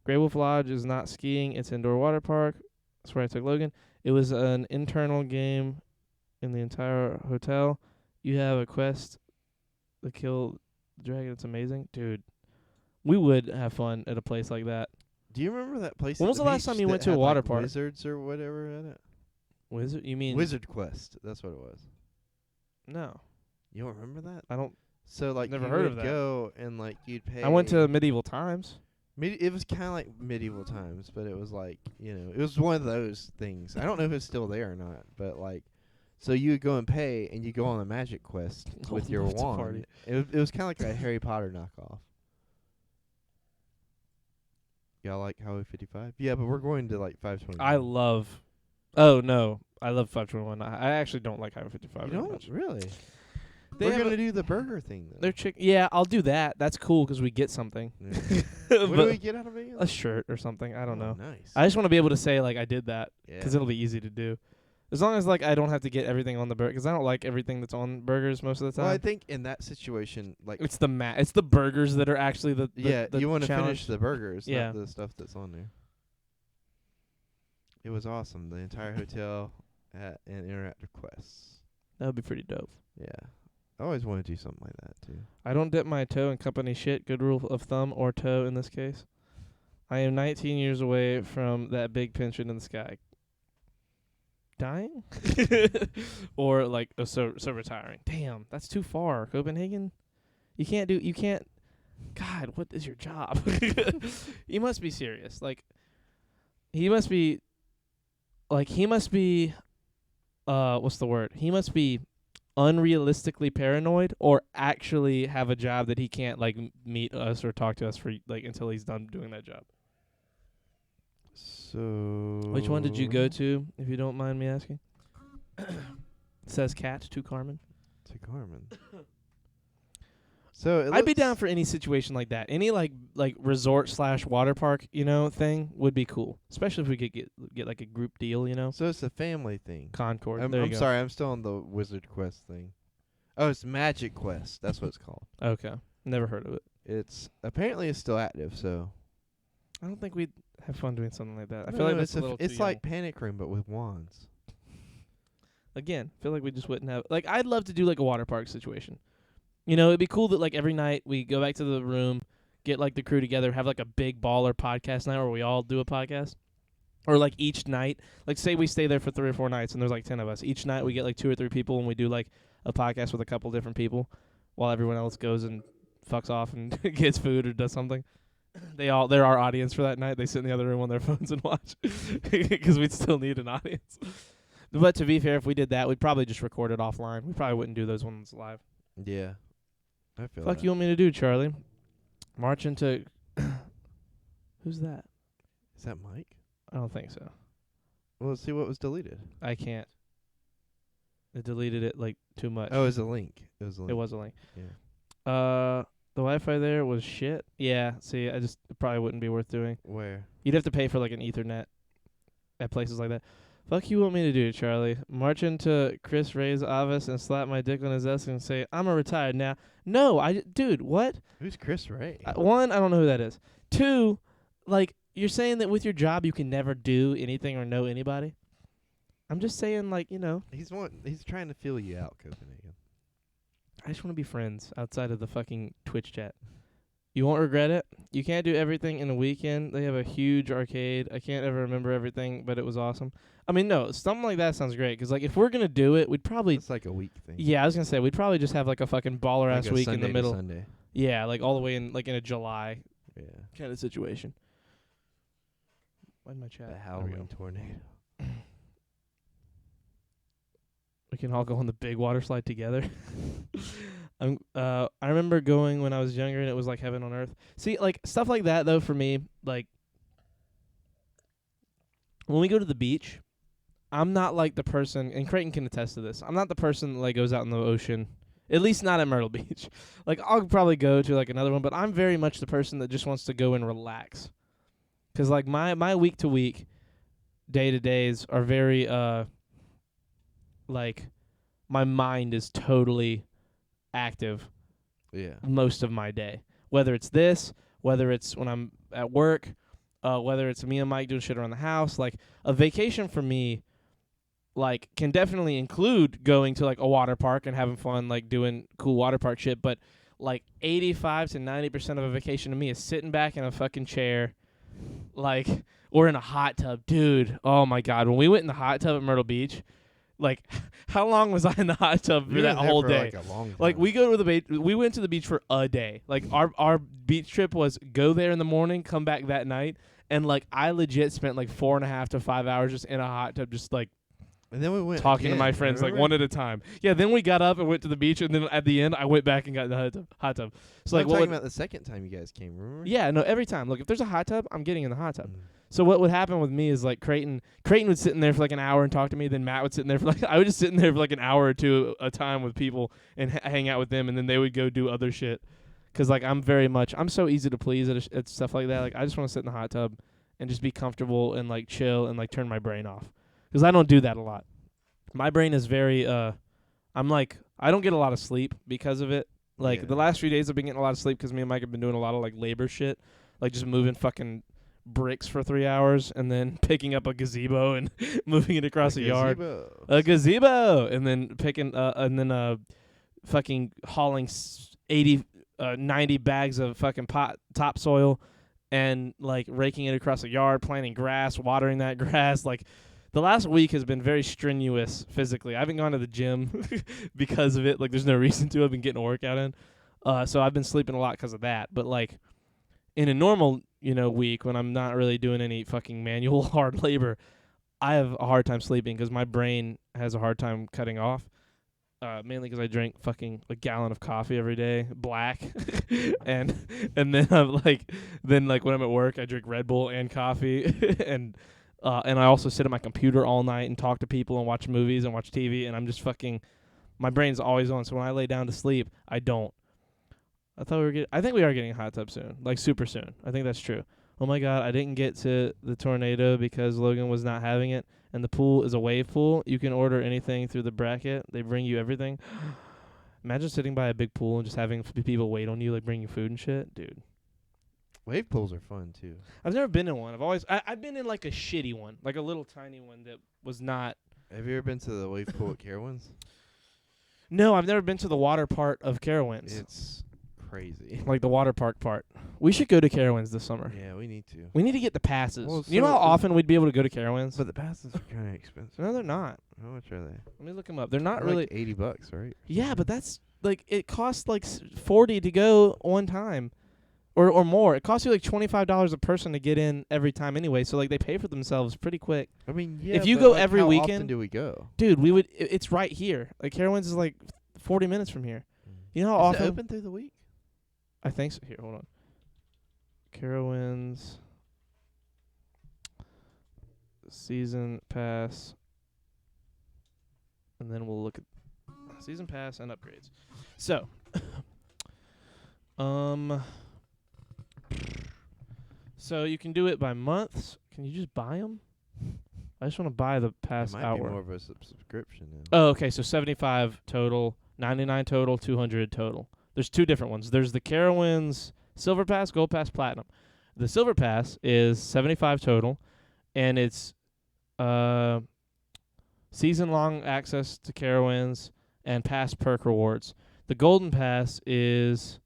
Grey Wolf Lodge is not skiing. It's indoor water park. That's where I took Logan. It was an internal game in the entire hotel. You have a quest to kill the dragon. It's amazing. Dude, we would have fun at a place like that. Do you remember that place? When was the last time you went to a water park? Wizards or whatever at it? Wizard? You mean Wizard Quest? That's what it was. No. You don't remember that? I don't. So like, never you heard would of that. go and like you'd pay. I went to Medieval Times. It was kind of like Medieval Times, but it was like, you know, it was one of those things. I don't know if it's still there or not, but like, so you would go and pay, and you go on a magic quest with your wand. It was kind of like a Harry Potter knockoff. Y'all like Highway 55? Yeah, but we're going to like 521. I love. Oh no, I love 521. I actually don't like Highway 55. You very don't much. really? They We're have gonna a- do the burger thing though. Their chick. Yeah, I'll do that. That's cool because we get something. Yeah. What do But we get out of it? a shirt or something. I don't Oh, know. Nice. I just want to be able to say like I did that yeah. because it'll be easy to do. As long as like I don't have to get everything on the burger because I don't like everything that's on burgers most of the Well, I time. think in that situation, like, It's it's the burgers that are actually the the you want to challenge. finish the burgers, Yeah. not the stuff that's on there. It was awesome. The entire hotel at an interactive quest. That would be pretty dope. Yeah. I always want to do something like that too. I don't dip my toe in company shit. Good rule of thumb, or toe in this case. I am 19 years away from that big pension in the sky. Dying? Or like so retiring. Damn, that's too far. Copenhagen? You can't God, what is your job? You must be serious. He must be what's the word? He must be unrealistically paranoid or actually have a job that he can't like meet us or talk to us for like until he's done doing that job. So Which one did you go to, if you don't mind me asking? Says Cat to Carmen. to Carmen? So I'd be down for any situation like that. Any like resort / water park, thing would be cool. Especially if we could get like a group deal, So it's a family thing. Concord. I'm there you go. sorry, I'm still on the Wizard Quest thing. Oh, it's Magic Quest. That's what it's called. Okay. Never heard of it. It's still active. So I don't think we'd have fun doing something like that. I No, feel like no, that's a little it's too like young. Panic Room but with wands. Again, feel like we just wouldn't have like I'd love to do like a water park situation. It'd be cool that like every night we go back to the room, get like the crew together, have like a big baller podcast night where we all do a podcast. Or like each night, like say we stay there for 3 or 4 nights and there's like 10 of us. Each night we get like 2 or 3 people and we do like a podcast with a couple different people while everyone else goes and fucks off and gets food or does something. They're our audience for that night. They sit in the other room on their phones and watch because we'd still need an audience. But to be fair, if we did that, we'd probably just record it offline. We probably wouldn't do those ones live. Yeah. I feel Fuck that. you want me to do, Charlie? March into... Who's that? Is that Mike? I don't think so. Well, let's see what was deleted. I can't. It deleted it like too much. Oh, it was a link. It was a link. It was a link. Yeah. The Wi-Fi there was shit. Yeah, see, it probably wouldn't be worth doing. Where? You'd have to pay for like an Ethernet at places like that. Fuck you want me to do, Charlie? March into Chris Ray's office and slap my dick on his desk and say, I'm a retired now. No, dude, what? Who's Chris Ray? One, I don't know who that is. 2, like, you're saying that with your job you can never do anything or know anybody? I'm just saying, like, He's trying to feel you out, Copenhagen. I just want to be friends outside of the fucking Twitch chat. You won't regret it. You can't do everything in a weekend. They have a huge arcade. I can't ever remember everything, but it was awesome. I mean, no, something like that sounds great. Because, like, if we're going to do it, we'd probably... It's like a week thing. Yeah, I was going to say, we'd probably just have, like, a fucking baller-ass Like a week Sunday in the to middle. Sunday. Yeah, like, all the way in, like, in a July Yeah. kind of situation. Why'd my chat? The There we Howling go. Tornado. We can all go on the big water slide together. I remember going when I was younger and it was like heaven on earth. See, like stuff like that though for me, like when we go to the beach, I'm not like the person, and Creighton can attest to this. I'm not the person that like goes out in the ocean. At least not at Myrtle Beach. Like I'll probably go to like another one, but I'm very much the person that just wants to go and relax. 'Cause like my week to week, day to days are very like my mind is totally active Yeah. most of my day. Whether it's this, whether it's when I'm at work, whether it's me and Mike doing shit around the house. Like a vacation for me, like can definitely include going to like a water park and having fun, like doing cool water park shit. But like 85 to 90% of a vacation to me is sitting back in a fucking chair, like or in a hot tub, dude. Oh my god, when we went in the hot tub at Myrtle Beach. Like, how long was I in the hot tub for You that were there whole for, day? Like, a long time. Like we go to the beach. We went to the beach for a day. Like our beach trip was go there in the morning, come back that night, and like I legit spent like 4.5 to 5 hours just in a hot tub, just like and then we went talking again, to my friends, like remember? one at a time. Yeah. Then we got up and went to the beach, and then at the end I went back and got in the hot tub. So like I'm what? talking Would, about the second time you guys came. Remember? yeah. No. Every time. Look, if there's a hot tub, I'm getting in the hot tub. Mm. So what would happen with me is like Creighton would sit in there for like an hour and talk to me. Then Matt would sit in there for like I would just sit in there for like an hour or two a time with people and hang out with them, and then they would go do other shit. Cause like I'm so easy to please at stuff like that. Like I just want to sit in the hot tub and just be comfortable and like chill and like turn my brain off. Cause I don't do that a lot. My brain is very I'm like I don't get a lot of sleep because of it. Like the last few days I've been getting a lot of sleep because me and Mike have been doing a lot of like labor shit, like just moving fucking bricks for 3 hours and then picking up a gazebo and moving it across a yard. A gazebo, and then picking fucking hauling 90 bags of fucking topsoil and like raking it across a yard, planting grass, watering that grass. Like the last week has been very strenuous physically. I haven't gone to the gym because of it. Like there's no reason to. I've been getting a workout in. So I've been sleeping a lot because of that. But like in a normal, week when I'm not really doing any fucking manual hard labor, I have a hard time sleeping because my brain has a hard time cutting off. Mainly because I drink fucking a gallon of coffee every day, black, and then I'm like, when I'm at work, I drink Red Bull and coffee, and I also sit at my computer all night and talk to people and watch movies and watch TV, and I'm just fucking, my brain's always on. So when I lay down to sleep, I don't. I think we are getting a hot tub soon, like super soon. I think that's true. Oh my God, I didn't get to the tornado because Logan was not having it. And the pool is a wave pool. You can order anything through the bracket. They bring you everything. Imagine sitting by a big pool and just having people wait on you, like bring you food and shit, dude. Wave pools are fun too. I've never been in one. I've been in like a shitty one, like a little tiny one that was not. Have you ever been to the wave pool at Carowinds? No, I've never been to the water part of Carowinds. It's crazy. Like the water park part. We should go to Carowinds this summer. Yeah, we need to. We need to get the passes. Well, you know how often we'd be able to go to Carowinds? But the passes are kind of expensive. No, they're not. How much are they? Let me look them up. They're not They're really. like $80, right? Yeah, but that's like it costs like $40 to go one time, or more. It costs you like $25 a person to get in every time anyway. So like they pay for themselves pretty quick. I mean, yeah. If you but go like every how weekend, often do we go? dude, we would. It's right here. Like Carowinds is like 40 minutes from here. You know how Is often? it open through the week? I think so. Here, hold on. Carowinds season pass, and then we'll look at season pass and upgrades. So, so you can do it by months. Can you just buy them? I just want to buy the pass It might hour. be more of a subscription now. Oh, okay. So 75 total, 99 total, 200 total. There's two different ones. There's the Carowinds Silver Pass, Gold Pass, Platinum. The Silver Pass is 75 total, and it's season-long access to Carowinds and past perk rewards. The Golden Pass is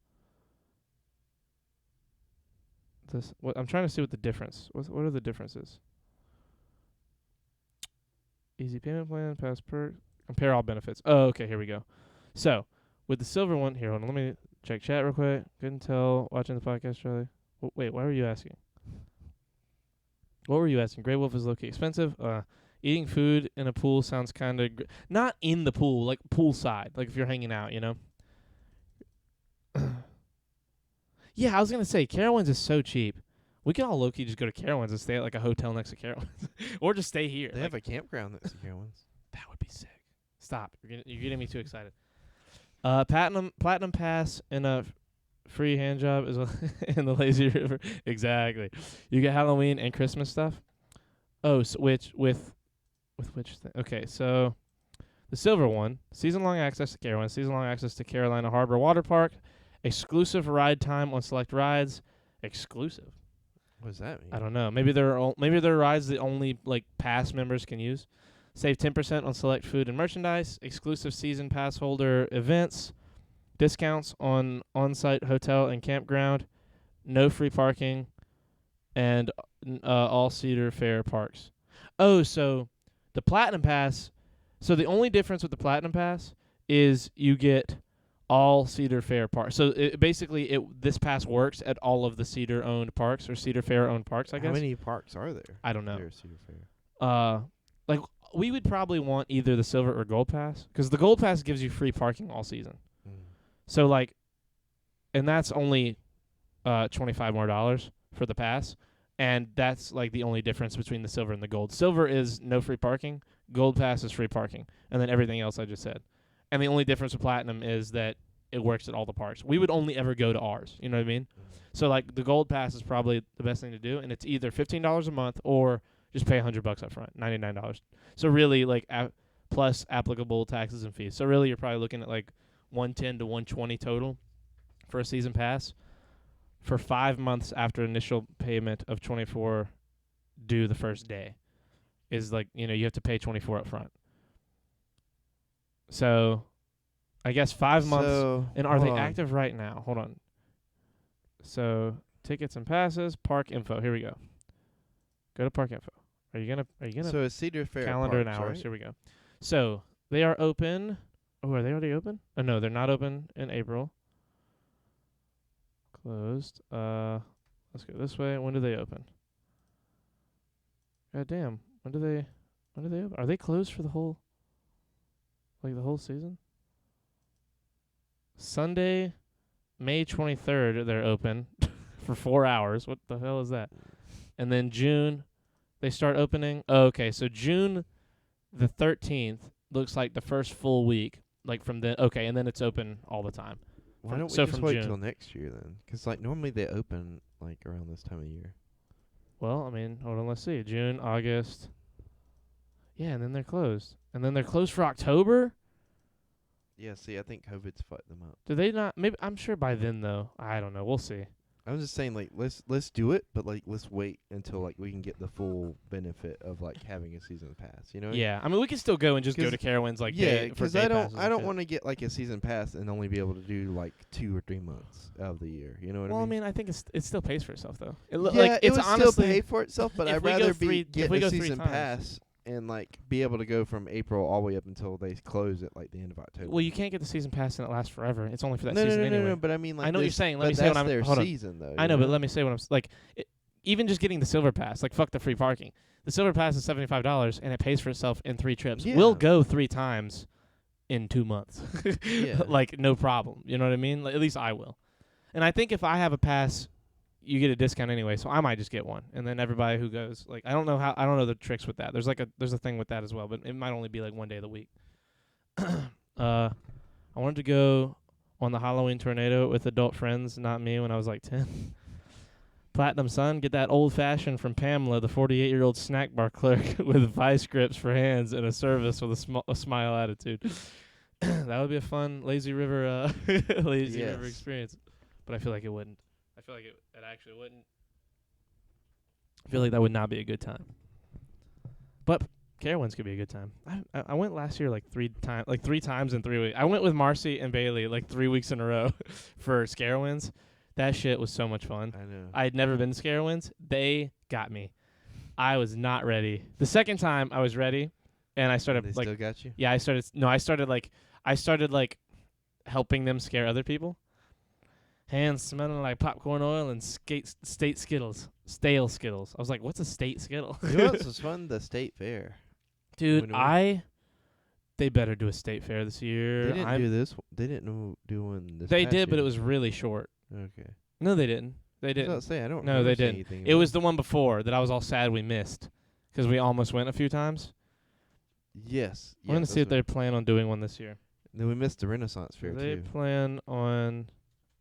this. What I'm trying to see what the difference. What are the differences? Easy payment plan, past perk, compare all benefits. Oh, okay. Here we go. So with the silver one, here, hold on. Let me check chat real quick. Couldn't tell watching the podcast, Charlie. Wait, why were you asking? What were you asking? Grey Wolf is low-key expensive. Eating food in a pool sounds kind of... not in the pool, like poolside. Like if you're hanging out, you know? Yeah, I was going to say, Carowinds is so cheap. We can all low-key just go to Carowinds and stay at like a hotel next to Carowinds. Or just stay here. They have a campground that's Carowinds. That would be sick. Stop. You're getting me too excited. Platinum Pass and a free hand job is in the Lazy River. Exactly. You get Halloween and Christmas stuff. Oh, so with which thing? Okay, so the silver one, season-long access to Carowinds, season-long access to Carolina Harbor Water Park, exclusive ride time on select rides. Exclusive. What does that mean? I don't know. Maybe there are rides that only like pass members can use. Save 10% on select food and merchandise, exclusive season pass holder events, discounts on on-site hotel and campground, no free parking, and all Cedar Fair parks. Oh, so the Platinum Pass, so the only difference with the Platinum Pass is you get all Cedar Fair parks. So this pass works at all of the Cedar-owned parks or Cedar Fair-owned parks, I guess. How many parks are there? I don't know. There at Cedar Fair. Like we would probably want either the silver or gold pass because the gold pass gives you free parking all season. So like, and that's only $25 more for the pass. And that's like the only difference between the silver and the gold. Silver is no free parking. Gold pass is free parking. And then everything else I just said. And the only difference with platinum is that it works at all the parks. We would only ever go to ours. You know what I mean? So like the gold pass is probably the best thing to do. And it's either $15 a month or just pay $100 up front, $99. So really like plus applicable taxes and fees. So really you're probably looking at like $110 to $120 total for a season pass. For 5 months after initial payment of $24 due the first day is like, you know, you have to pay $24 up front. So I guess 5 months. And are they active right now? Hold on. So tickets and passes, park info. Here we go. Go to park info. Are you gonna So it's Cedar Fair calendar Parks, and hours? right? Here we go. So they are open. Oh, are they already open? Oh no, they're not open in April. Closed. Let's go this way. When do they open? God damn. When do they open? Are they closed for the whole season? Sunday, May 23rd, they're open for 4 hours. What the hell is that? And then June, they start opening. Oh, okay, so June the 13th looks like the first full week. Like from the okay, and then it's open all the time. Why don't we so just from wait June. till next year then? 'Cause like normally they open like around this time of year. Well, I mean, hold on, let's see. June, August. Yeah, and then they're closed. And then they're closed for October? Yeah, see, I think COVID's fucked them up. Do they not? Maybe I'm sure by then though. I don't know. We'll see. I'm just saying, like, let's do it, but like let's wait until like we can get the full benefit of like having a season pass. You know? Yeah, I mean, we can still go and just go to Carowinds like yeah, day, for because day I passes and don't shit. want to get like a season pass and only be able to do like 2 or 3 months of the year. You know what Well, I mean? I think it still pays for itself though. Yeah, Like it it's would honestly still pay for itself, but if I'd we go rather three- get if we a go 3 season times. pass and like be able to go from April all the way up until they close at like the end of October. Well, you can't get the season pass and it lasts forever. It's only for that no, season no, anyway. no, but I mean, like I know what you're this- saying. Let but me say what that's I'm. their Hold on. season though. I know, but let me say what I'm like. Even just getting the silver pass, like fuck the free parking. The silver pass is $75 and it pays for itself in 3 trips. Yeah. We'll go 3 times in 2 months. Yeah. Like no problem. You know what I mean? Like, at least I will. And I think if I have a pass, you get a discount anyway, so I might just get one. And then everybody who goes, like I don't know the tricks with that. There's a thing with that as well, but it might only be like 1 day of the week. I wanted to go on the Halloween tornado with adult friends, not me, when I was like 10. Platinum Sun, get that old fashioned from Pamela, the 48-year-old snack bar clerk with vice grips for hands and a service with a smile attitude. That would be a fun lazy river river experience. But I feel like it wouldn't. I feel like it actually wouldn't. I feel like that would not be a good time. But Carowinds could be a good time. I went last year like 3 times in 3 weeks. I went with Marcy and Bailey like 3 weeks in a row for Carowinds. That shit was so much fun. I know. I had never been to Carowinds. They got me. I was not ready. The second time I was ready, and I started They like still got you. yeah, I started helping them scare other people. Hands smelling like popcorn oil and stale Skittles. I was like, what's a state Skittle? You know what else was fun? The state fair. Dude, When they better do a state fair this year. They didn't do this. They didn't do one this. They past did, but year. it was really short. Okay. No, they didn't. They I was didn't. about to say, I don't. No, remember they seeing didn't. anything It about was the one before that I was all sad we missed because we almost went a few times. Yes. I'm gonna see if they plan on doing one this year. Then we missed the Renaissance Fair They too. plan on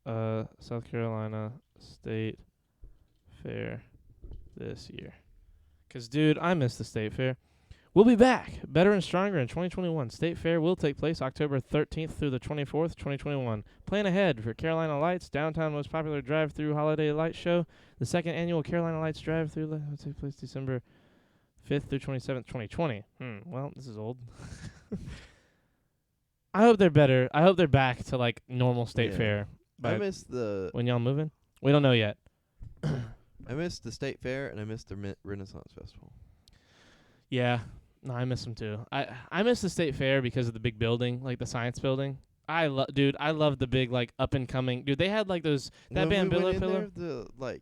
South Carolina State Fair this year. 'Cause, dude, I missed the State Fair. We'll be back, better and stronger in 2021. State Fair will take place October 13th through the 24th, 2021. Plan ahead for Carolina Lights, downtown most popular drive-through holiday light show. The second annual Carolina Lights drive-through will take place December 5th through 27th, 2020. Well, this is old. I hope they're better. I hope they're back to like normal State Yeah. Fair. I But missed the. when y'all moving? We don't know yet. I missed the State Fair and I missed the Renaissance Festival. Yeah. No, I miss them too. I miss the State Fair because of the big building, like the science building. I love the big like up and coming. Dude, they had like those that When we Bambilla went in pillar. there,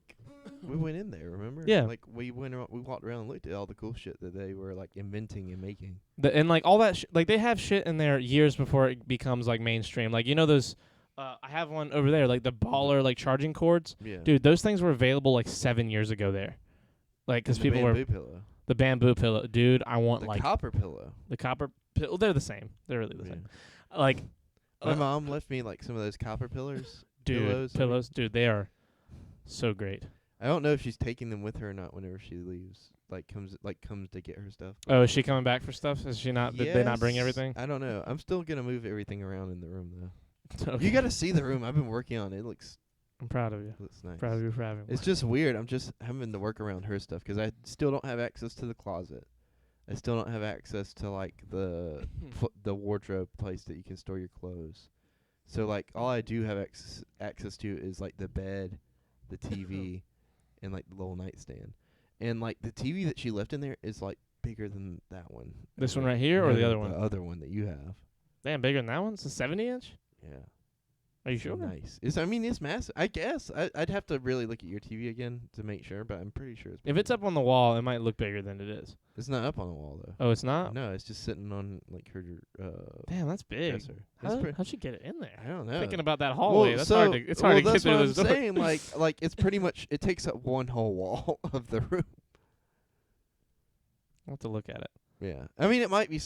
we went in there. Remember? Yeah. Like we walked around and looked at all the cool shit that they were like inventing and making. And like all that like they have shit in there years before it becomes like mainstream. Like you know those I have one over there like the baller like charging cords. Yeah. Dude, those things were available like 7 years ago there. Like, because The people were bamboo pillow. the bamboo pillow, dude. I want The like copper pillow. the copper pillow. They're the same. They're really the Yeah. same. Like, My mom left me like some of those copper pillars. dude, pillows, dude. They are so great. I don't know if she's taking them with her or not whenever she leaves. Comes to get her stuff. Oh, is she coming back for stuff? Is she not? Did they not bring Yes. everything? I don't know. I'm still gonna move everything around in the room though. Okay. You got to see the room. I've been working on it. It looks I'm proud of you. nice. Proud of you for having. It's just weird. I'm just having to work around her stuff because I still don't have access to the closet. I still don't have access to like the wardrobe place that you can store your clothes. So like all I do have access to is like the bed, the TV, and like the little nightstand. And like the TV that she left in there is like bigger than that one. This one right here or No, the other The one? other one that you have. Damn, bigger than that one. It's a 70-inch. Yeah. Are you sure? Nice. It's massive. I guess I'd have to really look at your TV again to make sure, but I'm pretty sure it's. If it's up on the wall, it might look bigger than it is. It's not up on the wall though. Oh, it's not. No, it's just sitting on like her. Damn, that's big. Dresser. It's How'd she get it in there? I don't know. Thinking about that hallway, that's so, hard to. It's hard to get that's through what those I'm doors. saying. Like it's pretty much it takes up one whole wall of the room. I'll have to look at it. Yeah, I mean it might be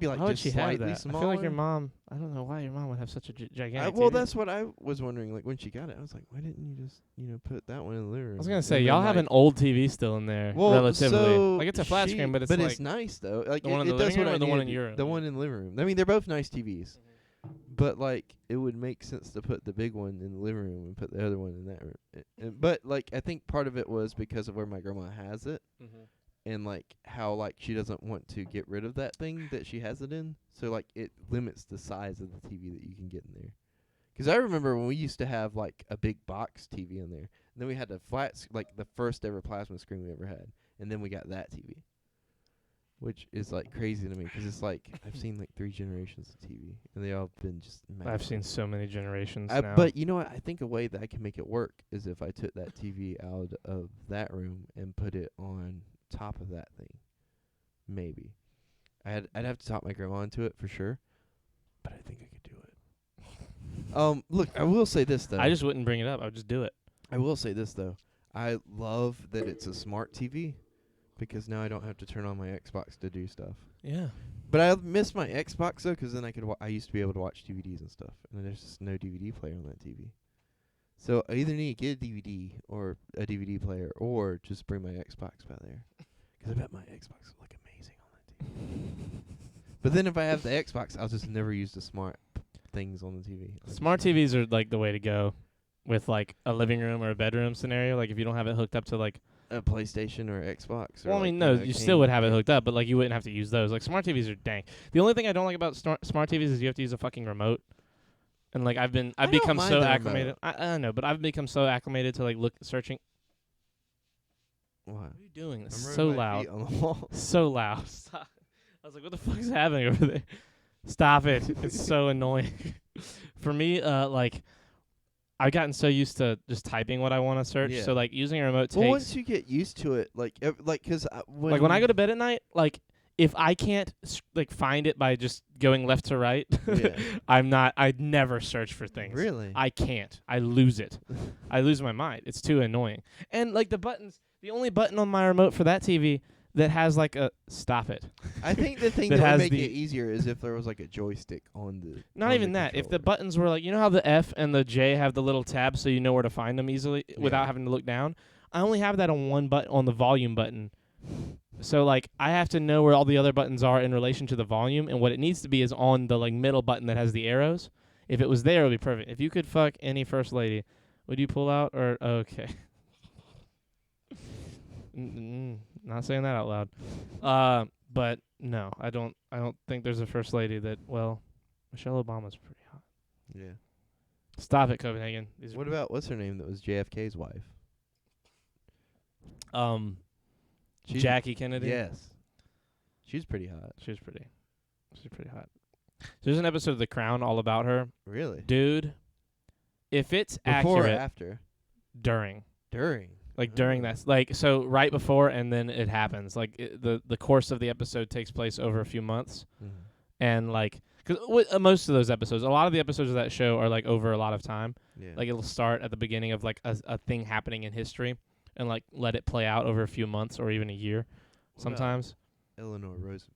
like Why would just she have slightly that? smaller. I feel like your mom. I don't know why your mom would have such a gigantic. Well, TV. that's what I was wondering. Like when she got it, I was like, why didn't you just put that one in the living room? I was gonna say And then, y'all have like, an old TV still in there, well, relatively. so Like it's a flat screen, but it's but like it's nice though. Like The one in it the does living what room I or the one needed in your to room? do. The one in the living room. I mean, they're both nice TVs, but like it would make sense to put the big one in the living room and put the other one in that room. But like I think part of it was because of where my grandma has it. And like how like she doesn't want to get rid of that thing that she has it in, so like it limits the size of the TV that you can get in there. 'Cause I remember when we used to have like a big box TV in there, and then we had a like the first ever plasma screen we ever had, and then we got that TV, which is like crazy to me 'cause it's like I've seen like 3 generations of TV, and they all been just. I've seen so many generations now. But you know what? I think a way that I can make it work is if I took that TV out of that room and put it on top of that thing. Maybe. I'd have to talk my grandma into it for sure. But I think I could do it. Look, I will say this though. I just wouldn't bring it up. I would just do it. I will say this though. I love that it's a smart TV because now I don't have to turn on my Xbox to do stuff. Yeah. But I miss my Xbox though, 'cause then I could I used to be able to watch DVDs and stuff, and there's just no DVD player on that TV. So I either need to get a DVD or a DVD player, or just bring my Xbox back there, 'cause I bet my Xbox would look amazing on that TV. But then if I have the Xbox, I'll just never use the smart things on the TV. Smart TVs are like the way to go with like a living room or a bedroom scenario. Like if you don't have it hooked up to like. A PlayStation or Xbox. Or Well, I mean, no, you still would have it hooked up, but like you wouldn't have to use those. Like smart TVs are dank. The only thing I don't like about smart TVs is you have to use a fucking remote. And like I've don't become mind so the acclimated. remote. I know, but I've become so acclimated to like searching. What? What are you doing? This I'm is so rubbing my loud. feet on the wall. So loud. Stop. I was like, what the fuck is happening over there? Stop it. It's so annoying. For me, like, I've gotten so used to just typing what I want to search. Yeah. So, like, using a remote Well, takes... once you get used to it, like 'cause when I go to bed at night, like, if I can't, like, find it by just going left to right, Yeah. I'd never search for things. Really? I can't. I lose it. I lose my mind. It's too annoying. And, like, the only button on my remote for that TV that has, like, a... Stop it. I think the thing that that would has make the- it easier is if there was like a joystick on the. Not on even the that. If the controller. buttons were like, you know how the F and the J have the little tabs so you know where to find them easily without Yeah. having to look down? I only have that on one button, on the volume button. So like I have to know where all the other buttons are in relation to the volume, and what it needs to be is on the like middle button that has the arrows. If it was there, it would be perfect. If you could fuck any first lady, would you pull out or okay? Not saying that out loud. But no, I don't think there's a first lady that. Well, Michelle Obama's pretty hot. Yeah. Stop it, Copenhagen. What about what's her name that was JFK's wife? She's- Jackie Kennedy? Yes. She's pretty hot. She's pretty hot. There's an episode of The Crown all about her. Really? Dude, if it's Before or accurate, after? during. During. Like during that, like so right before and then it happens. Like the course of the episode takes place over a few months, Mm-hmm. and like because most of those episodes, a lot of the episodes of that show are like over a lot of time. Yeah. Like it'll start at the beginning of like a thing happening in history, and like let it play out over a few months or even a year. What about Sometimes. Eleanor Roosevelt.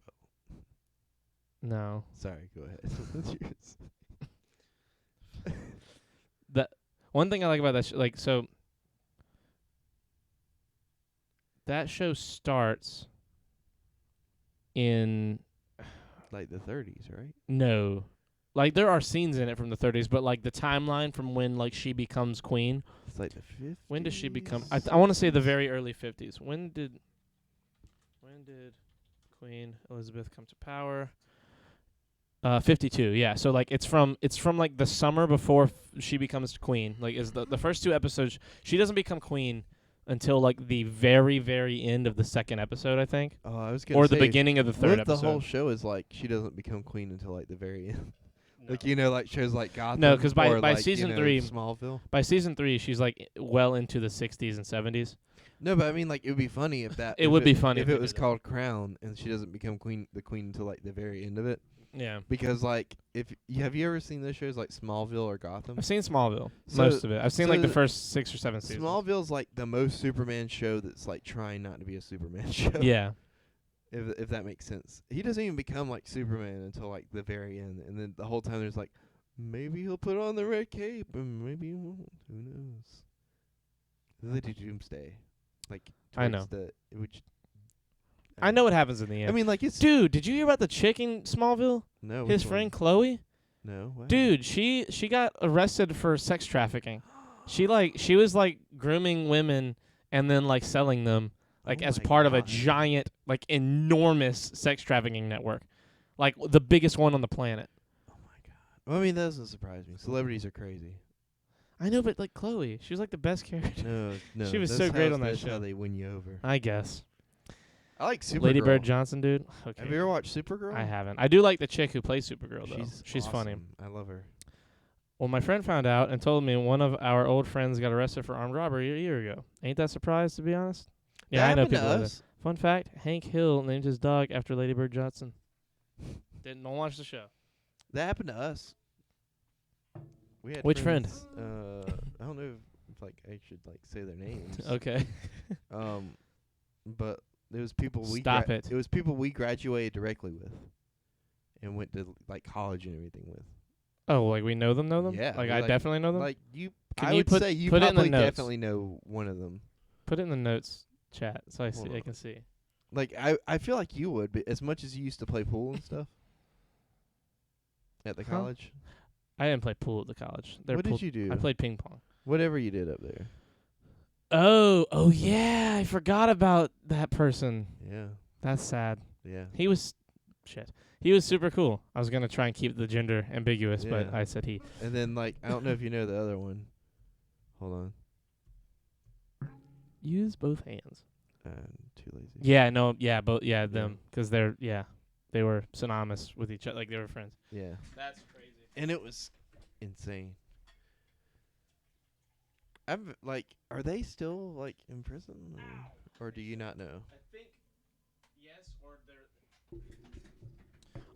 No. Sorry, go ahead. That's yours. One thing I like about that so that show starts in Like the 30s, right? no. Like there are scenes in it from the 30s, but like the timeline from when like she becomes queen. It's like the 50s. When does she become? I want to say the very early 50s. When did Queen Elizabeth come to power? 52. Yeah. So like it's from like the summer before she becomes queen. Like is the first 2 episodes. She doesn't become queen until like the very very end of the second episode, I think, Oh, I was gonna or say, the beginning of the what third if the episode. whole show is like she doesn't become queen until like the very end? Like like shows like Gotham. No, 'cause by or, like, season 3 Smallville. By season 3, she's like well into the 60s and 70s. No, but I mean, like, it would be funny if that. It if would be funny if if it they was did that. called Crown and she doesn't become the queen until like the very end of it. Yeah. Because like, have you ever seen those shows like Smallville or Gotham? I've seen Smallville, So- most of it. I've seen like the so first 6 or 7 seasons. Smallville's like the most Superman show that's like trying not to be a Superman show. Yeah. If that makes sense. He doesn't even become like Superman until like the very end, and then the whole time there's like, maybe he'll put on the red cape, and maybe he won't. Who knows? Then they do Doomsday, like I know. Which I know what happens in the end. I mean, like it's Dude, did you hear about the chick in Smallville? no His which friend one? Chloe? No, what? Dude, she got arrested for sex trafficking. She was like grooming women and then like selling them like Oh as my part of a God. giant like enormous sex trafficking network. Like the biggest one on the planet. Oh my god. Well, I mean, that doesn't surprise me. Celebrities are crazy. I know, but like Chloe, she was like the best character. No. She was that's so great how- on that that's show. how they win you over. I guess. I like Supergirl. Lady Bird Johnson, dude. Okay. Have you ever watched Supergirl? I haven't. I do like the chick who plays Supergirl though. She's funny. awesome. I love her. Well, my friend found out and told me one of our old friends got arrested for armed robbery a year ago. Ain't that surprised, to be honest? Yeah, That I know happened to people like that. us. Fun fact, Hank Hill named his dog after Lady Bird Johnson. Don't watch the show. That happened to us. We had Which friend? friends, I don't know if like I should like say their names. Okay. But there was people we Stop it. It was people we graduated directly with, and went to like college and everything with. Oh, like we know them? Yeah, Like we, I like- definitely know them? Like you, Can I you would put- say you put it in the probably notes? definitely know one of them. Put it in the notes chat so Hold I on. can see. Like I feel like you would, but as much as you used to play pool and stuff at the Huh? college. I didn't play pool at the college. What did you do? I played ping pong. Whatever you did up there. Oh yeah, I forgot about that person. Yeah, That's sad. yeah. He was He was super cool. I was gonna try and keep the gender ambiguous, but Yeah. I said he. And then like I don't know if you know the other one. Hold on. Use both hands. Too lazy. Yeah, no, yeah, both, yeah, them, 'cause they were synonymous with each other, like they were friends. Yeah. That's crazy. And it was insane. I'm like, are they still like in prison, or do you not know? I think yes, or they're.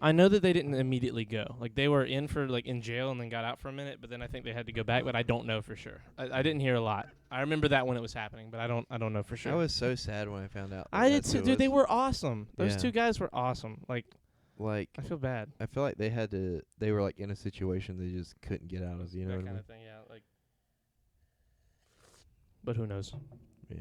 I know that they didn't immediately go. Like they were in jail and then got out for a minute, but then I think they had to go back. But I don't know for sure. I didn't hear a lot. I remember that when it was happening, but I don't know for sure. I was so sad when I found out. I did that's too, who it dude. They was. were awesome. Those Yeah. two guys were awesome. Like Like, I feel bad. I feel like they were like in a situation they just couldn't get out of. You know That what I kind mean? of thing, yeah. Like, but who knows? Yeah.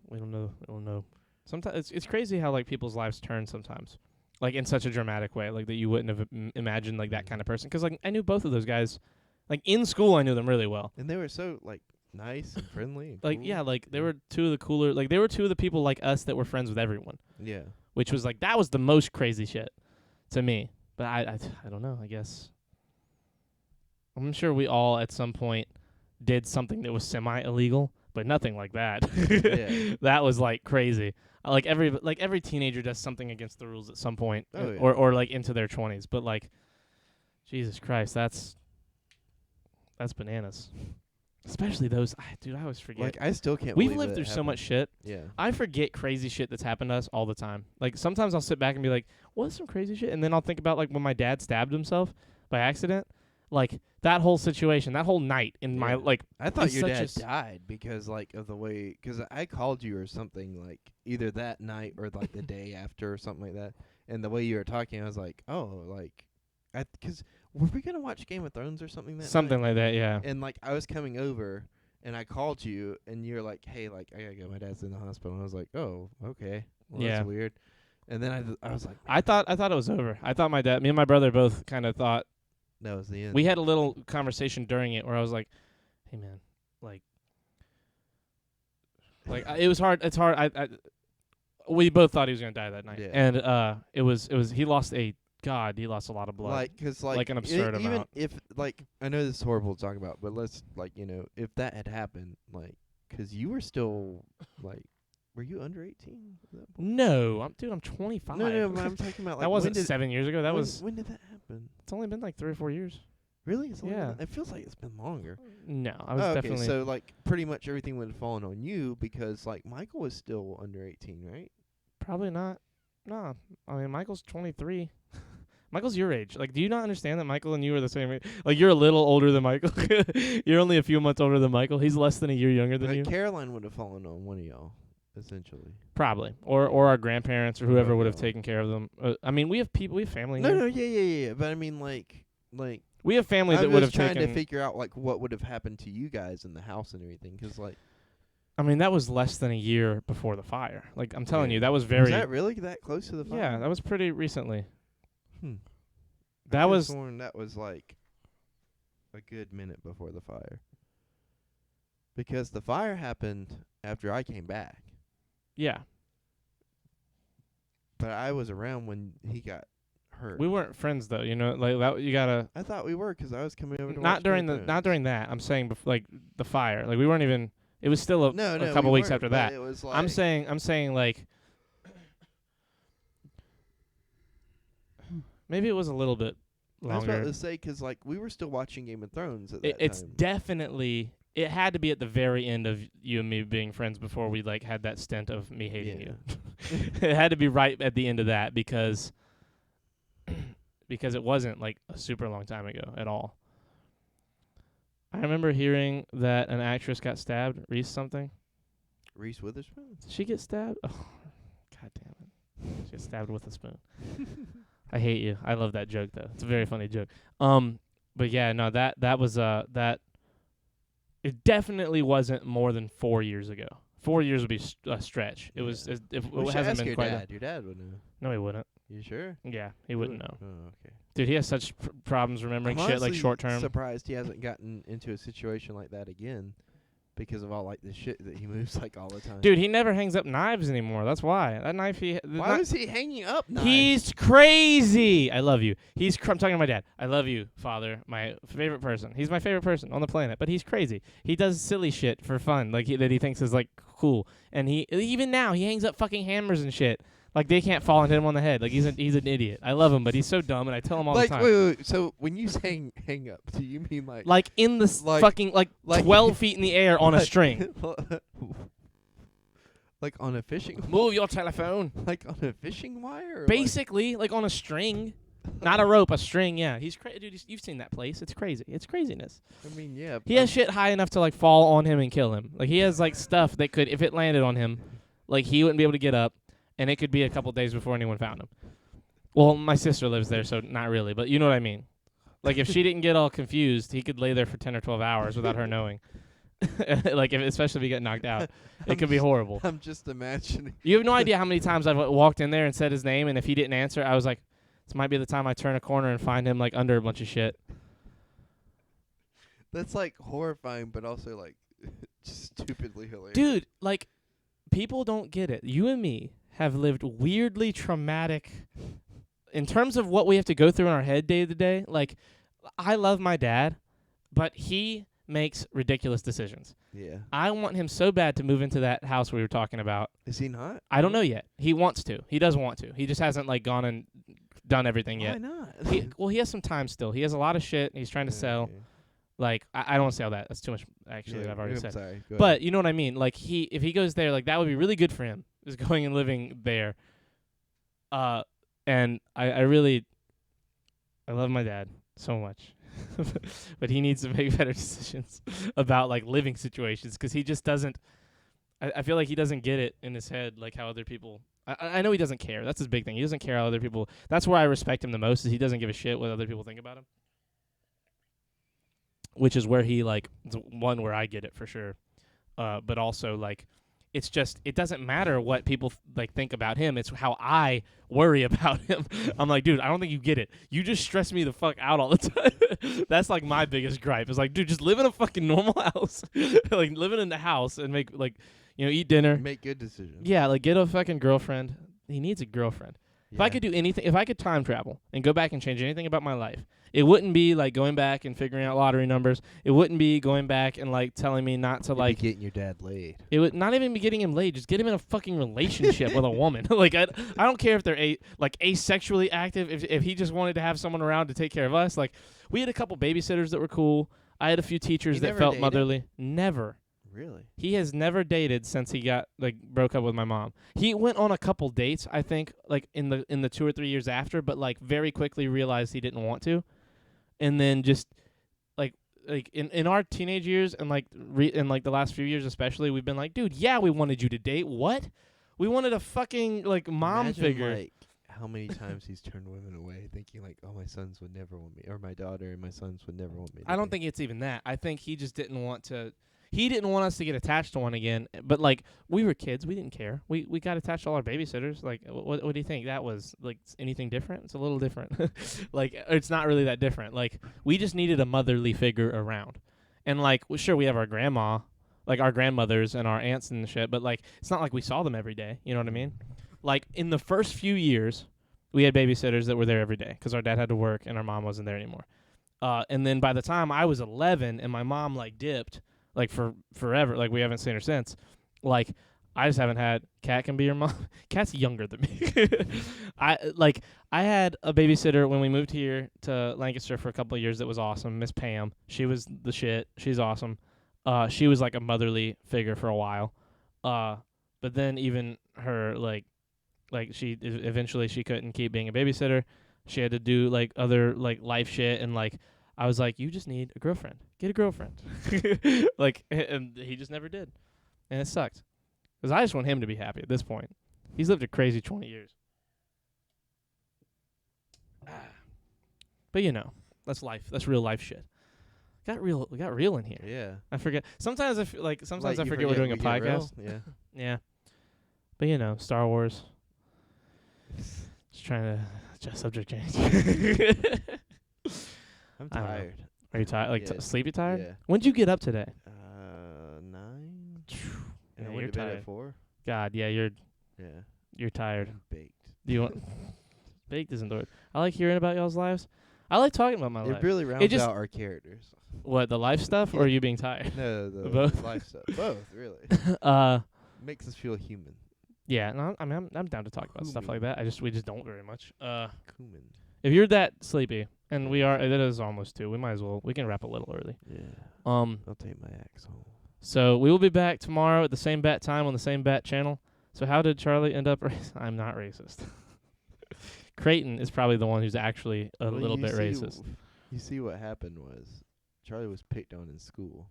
We don't know. We don't know. Sometimes it's crazy how like people's lives turn sometimes, like in such a dramatic way, like that you wouldn't have imagined like that kind of person. 'Cause like I knew both of those guys, like in school I knew them really well. And they were so like nice and friendly. And Like cool. yeah, like they were two of the cooler. Like they were two of the people like us that were friends with everyone, Yeah. which was like that was the most crazy shit to me. But I don't know. I guess I'm sure we all at some point did something that was semi illegal, but nothing like that. Yeah. That was like crazy. Like every teenager does something against the rules at some point, Oh, yeah. or like into their 20s. But like, Jesus Christ, that's bananas. Especially those, dude. I always forget. Like I still can't. We've believe lived that through so much happened. shit. Yeah. I forget crazy shit that's happened to us all the time. Like sometimes I'll sit back and be like, "What's some crazy shit?" And then I'll think about like when my dad stabbed himself by accident. Like that whole situation, that whole night in my Yeah. like. I thought It's your such a dad s- died because like of the way, because I called you or something like either that night or like the day after or something like that, and the way you were talking, I was like, oh, like, because were we gonna watch Game of Thrones or something that Something night? like that, yeah. And like I was coming over and I called you and you're like, hey, like I gotta go, my dad's in the hospital. And I was like, oh, okay, well Yeah. that's weird. And then I was like, I thought it was over. I thought me and my brother both kind of thought. that was the end. We had a little conversation during it where I was like, "Hey man, like it was hard. It's hard. We both thought he was gonna die that night, Yeah. and it was he lost a lot of blood. Like, 'cause like an absurd even amount. if like I know this is horrible to talk about, but let's like if that had happened, like, 'cause you were still like, were you under 18 at that point? No, I'm 25. No, but I'm talking about like that wasn't when did, 7 years ago. That when, was. when did that happen? It's only been like 3 or 4 years. Really? It's only Yeah. been, it feels like it's been longer. No, I was Oh, okay, definitely. so like pretty much everything would have fallen on you because like Michael was still under 18, right? Probably not. No, I mean Michael's 23. Michael's your age. Like, do you not understand that Michael and you are the same age? Like, you're a little older than Michael. You're only a few months older than Michael. He's less than a year younger than Like you. Caroline would have fallen on one of y'all, essentially. Probably, or our grandparents or whoever would have Yeah. taken care of them. I mean, we have people, we have family. No, here. no, yeah. But I mean, like We have family I that was would have trying taken. to figure out like what would have happened to you guys in the house and everything, 'cause like I mean, that was less than a year before the fire. Like, I'm telling Yeah. you, that was was very. that really that close to the fire? Yeah, that was pretty recently. Hmm. That I could've was. sworn that was like a good minute before the fire, because the fire happened after I came back, Yeah, but I was around when he got hurt. we weren't friends though. You know, like that. You gotta. I thought we were 'cause I was coming over to Not watch during Game the. of Not Thrones. during that. I'm saying like the fire. Like we weren't even. It was still No, a we couple weeks weren't, after but that. It was like I'm saying like. Maybe it was a little bit I was about longer. to say 'cause like we were still watching Game of Thrones at It, that it's time. definitely. It had to be at the very end of you and me being friends before we like had that stint of me hating Yeah. you. It had to be right at the end of that because it wasn't like a super long time ago at all. I remember hearing that an actress got stabbed, Reese something. Reese Witherspoon. Did she get stabbed? Oh, God damn it. She got stabbed with a spoon. I hate you. I love that joke though. It's a very funny joke. But yeah, no, that was that. It definitely wasn't more than 4 years ago. 4 years would be a stretch. It was. Yeah. If We it should hasn't ask been your quite. dad. Your dad would know. No, he wouldn't. You sure? Yeah, he wouldn't know. Oh, okay. Dude, he has such problems remembering I'm shit like honestly short term. surprised he hasn't gotten into a situation like that again, because of all like the shit that he moves like all the time. Dude, he never hangs up knives anymore. That's why. That knife why was he hanging up knives? He's crazy. I love you. I'm talking to my dad. I love you, father. My favorite person. He's my favorite person on the planet. But he's crazy. He does silly shit for fun, like that he thinks is like cool. And he even now he hangs up fucking hammers and shit. Like they can't fall and hit him on the head. Like he's an idiot. I love him, but he's so dumb, and I tell him all like the time. wait. So when you say hang up, do you mean Like in the like- fucking like 12 feet in the air on a like- string. like on a fishing? Move your telephone. Like on a fishing wire? Or Basically, like on a string. Not a rope, a string, yeah. He's crazy. Dude, you've seen that place. It's crazy. It's craziness. Like, I mean, yeah. He has shit high enough to, like, fall on him and kill him. Like, he has, like, stuff that could, if it landed on him, like, he wouldn't be able to get up, and it could be a couple days before anyone found him. Well, my sister lives there, so not really, but you know what I mean. Like, if she didn't get all confused, he could lay there for 10 or 12 hours without her knowing. Like, especially if he got knocked out. It could be horrible. I'm just imagining. You have no idea how many times I've walked in there and said his name, and if he didn't answer, I was like, this might be the time I turn a corner and find him, like, under a bunch of shit. That's like horrifying, but also like just stupidly hilarious. Dude, like, people don't get it. You and me have lived weirdly traumatic in terms of what we have to go through in our head day to day. Like, I love my dad, but he makes ridiculous decisions. Yeah. I want him so bad to move into that house we were talking about. Is he not? I don't know yet. He wants to. He does want to. He just hasn't, like, gone and done everything Why yet. not? He has some time still. He has a lot of shit he's trying to sell. Okay. Like, I don't want to say all that. That's too much, actually, Yeah, that I've already I'm said. sorry. Go But you know what I mean? Like, if he goes there, like, that would be really good for him, is going and living there. And I love my dad so much. but he needs to make better decisions about like living situations because he just doesn't. I feel like he doesn't get it in his head like how other people. I know he doesn't care. That's his big thing. He doesn't care how other people. That's where I respect him the most. Is he doesn't give a shit what other people think about him. Which is where he like one where I get it for sure, but also like. It's just it doesn't matter what people like think about him. It's how I worry about him. I'm like, dude, I don't think you get it. You just stress me the fuck out all the time. That's like my biggest gripe. It's like, dude, just live in a fucking normal house. Like living in the house and make like, eat dinner. Make good decisions. Yeah, like get a fucking girlfriend. He needs a girlfriend. If I could do anything, if I could time travel and go back and change anything about my life, it wouldn't be like going back and figuring out lottery numbers. It wouldn't be going back and like telling me not to like getting your dad laid. It would not even be getting him laid. Just get him in a fucking relationship with a woman. Like I don't care if they're asexually active. If he just wanted to have someone around to take care of us, like we had a couple babysitters that were cool. I had a few teachers that felt motherly. Never. Really? He has never dated since he got broke up with my mom. He went on a couple dates, I think, like in the 2 or 3 years after, but like very quickly realized he didn't want to, and then just like in our teenage years and like in like the last few years especially, we've been like, dude, yeah, we wanted you to date. What? We wanted a fucking like mom figure. Like how many times he's turned women away, thinking like, oh, my sons would never want me, or my daughter and my sons would never want me. I don't think it's even that. I think he just didn't want to. He didn't want us to get attached to one again, but like we were kids, we didn't care. We got attached to all our babysitters. Like, what do you think? That was like anything different? It's a little different. Like, it's not really that different. Like, we just needed a motherly figure around, and like, sure, we have our grandma, like our grandmothers and our aunts and shit, but like, it's not like we saw them every day. You know what I mean? Like in the first few years, we had babysitters that were there every day because our dad had to work and our mom wasn't there anymore. And then by the time I was 11 and my mom like dipped. Like for forever, like we haven't seen her since. Like I just haven't had. Kat can be your mom. Kat's younger than me. I had a babysitter when we moved here to Lancaster for a couple of years. That was awesome. Miss Pam. She was the shit. She's awesome. She was like a motherly figure for a while. But then even her like she eventually she couldn't keep being a babysitter. She had to do like other like life shit and like. I was like, you just need a girlfriend. Get a girlfriend. Like, and he just never did. And it sucked. Because I just want him to be happy at this point. He's lived a crazy 20 years. But, that's life. That's real life shit. We got real in here. Yeah. I forget. Sometimes I forget we're doing a podcast. Yeah. Yeah. But, Star Wars. Just trying to adjust subject change. I'm tired. Are you tired? Like sleepy tired? Yeah. When'd you get up today? 9. Yeah, And I you're went to bed tired. at 4. God, yeah, you're tired. I'm baked. Do you want baked isn't the word. I like hearing about y'all's lives. I like talking about my life. It really rounds just- out our characters. What, the life stuff or you being tired? No, the Both? life stuff. Both, really. Makes us feel human. Yeah, no, I'm down to talk about stuff like that. We just don't very much. Cumin. If you're that sleepy, and we are, it is almost 2. We can wrap a little early. Yeah. I'll take my axe home. So we will be back tomorrow at the same bat time on the same bat channel. So how did Charlie end up racist? I'm not racist. Creighton is probably the one who's actually a little bit racist. You see what happened was Charlie was picked on in school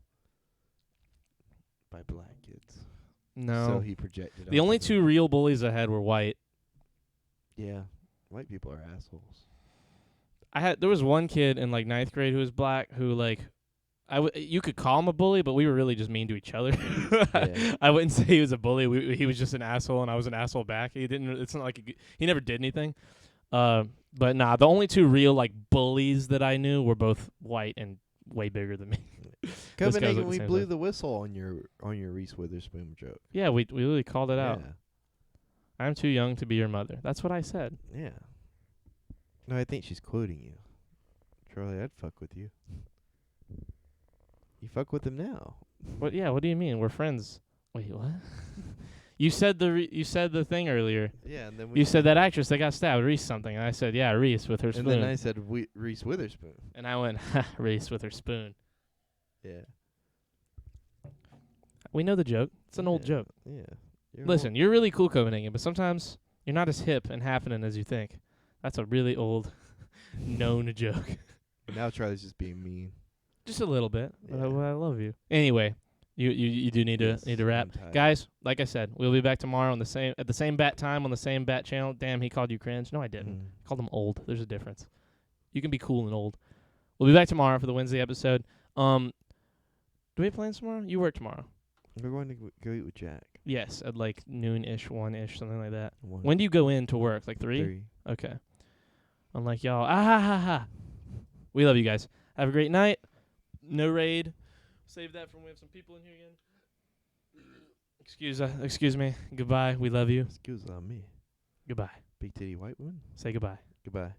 by black kids. No. So he projected. The only onto 2 them. real bullies I had were white. Yeah. White people are assholes. There was one kid in like 9th grade who was black who like you could call him a bully, but we were really just mean to each other. Yeah. I wouldn't say he was a bully. He was just an asshole, and I was an asshole back. It's not like he never did anything. But nah, the only 2 real like bullies that I knew were both white and way bigger than me. Copenhagen, we blew the whistle on your Reese Witherspoon joke. Yeah, we really called it out. Yeah. I'm too young to be your mother. That's what I said. Yeah. No, I think she's quoting you. Charlie, I'd fuck with you. You fuck with him now. What? Yeah. What do you mean? We're friends. Wait, what? You said the thing earlier. Yeah, and then You said that actress that got stabbed, Reese something, and I said, yeah, Reese with her spoon. And then I said Reese Witherspoon. And I went, ha, Reese with her spoon. Yeah. We know the joke. It's an old joke. Yeah. Listen, you're really cool, Copenhagen, but sometimes you're not as hip and happening as you think. That's a really old, known joke. Now Charlie's just being mean. Just a little bit, but Yeah. I love you. Anyway, you do need Yes, to wrap, I'm tired. guys. Like I said, we'll be back tomorrow on at the same bat time on the same bat channel. Damn, he called you cringe. No, I didn't. Mm. I called him old. There's a difference. You can be cool and old. We'll be back tomorrow for the Wednesday episode. Do we have plans tomorrow? You work tomorrow. We're going to go eat with Jack. Yes, at like noon-ish, 1-ish, something like that. One, When do you go in to work? Like 3? 3. Okay. Unlike y'all. Ah ha ha ha. We love you guys. Have a great night. No raid. Save that for when we have some people in here again. Excuse me. Goodbye. We love you. Excuse me. Goodbye. Big titty white woman. Say goodbye. Goodbye.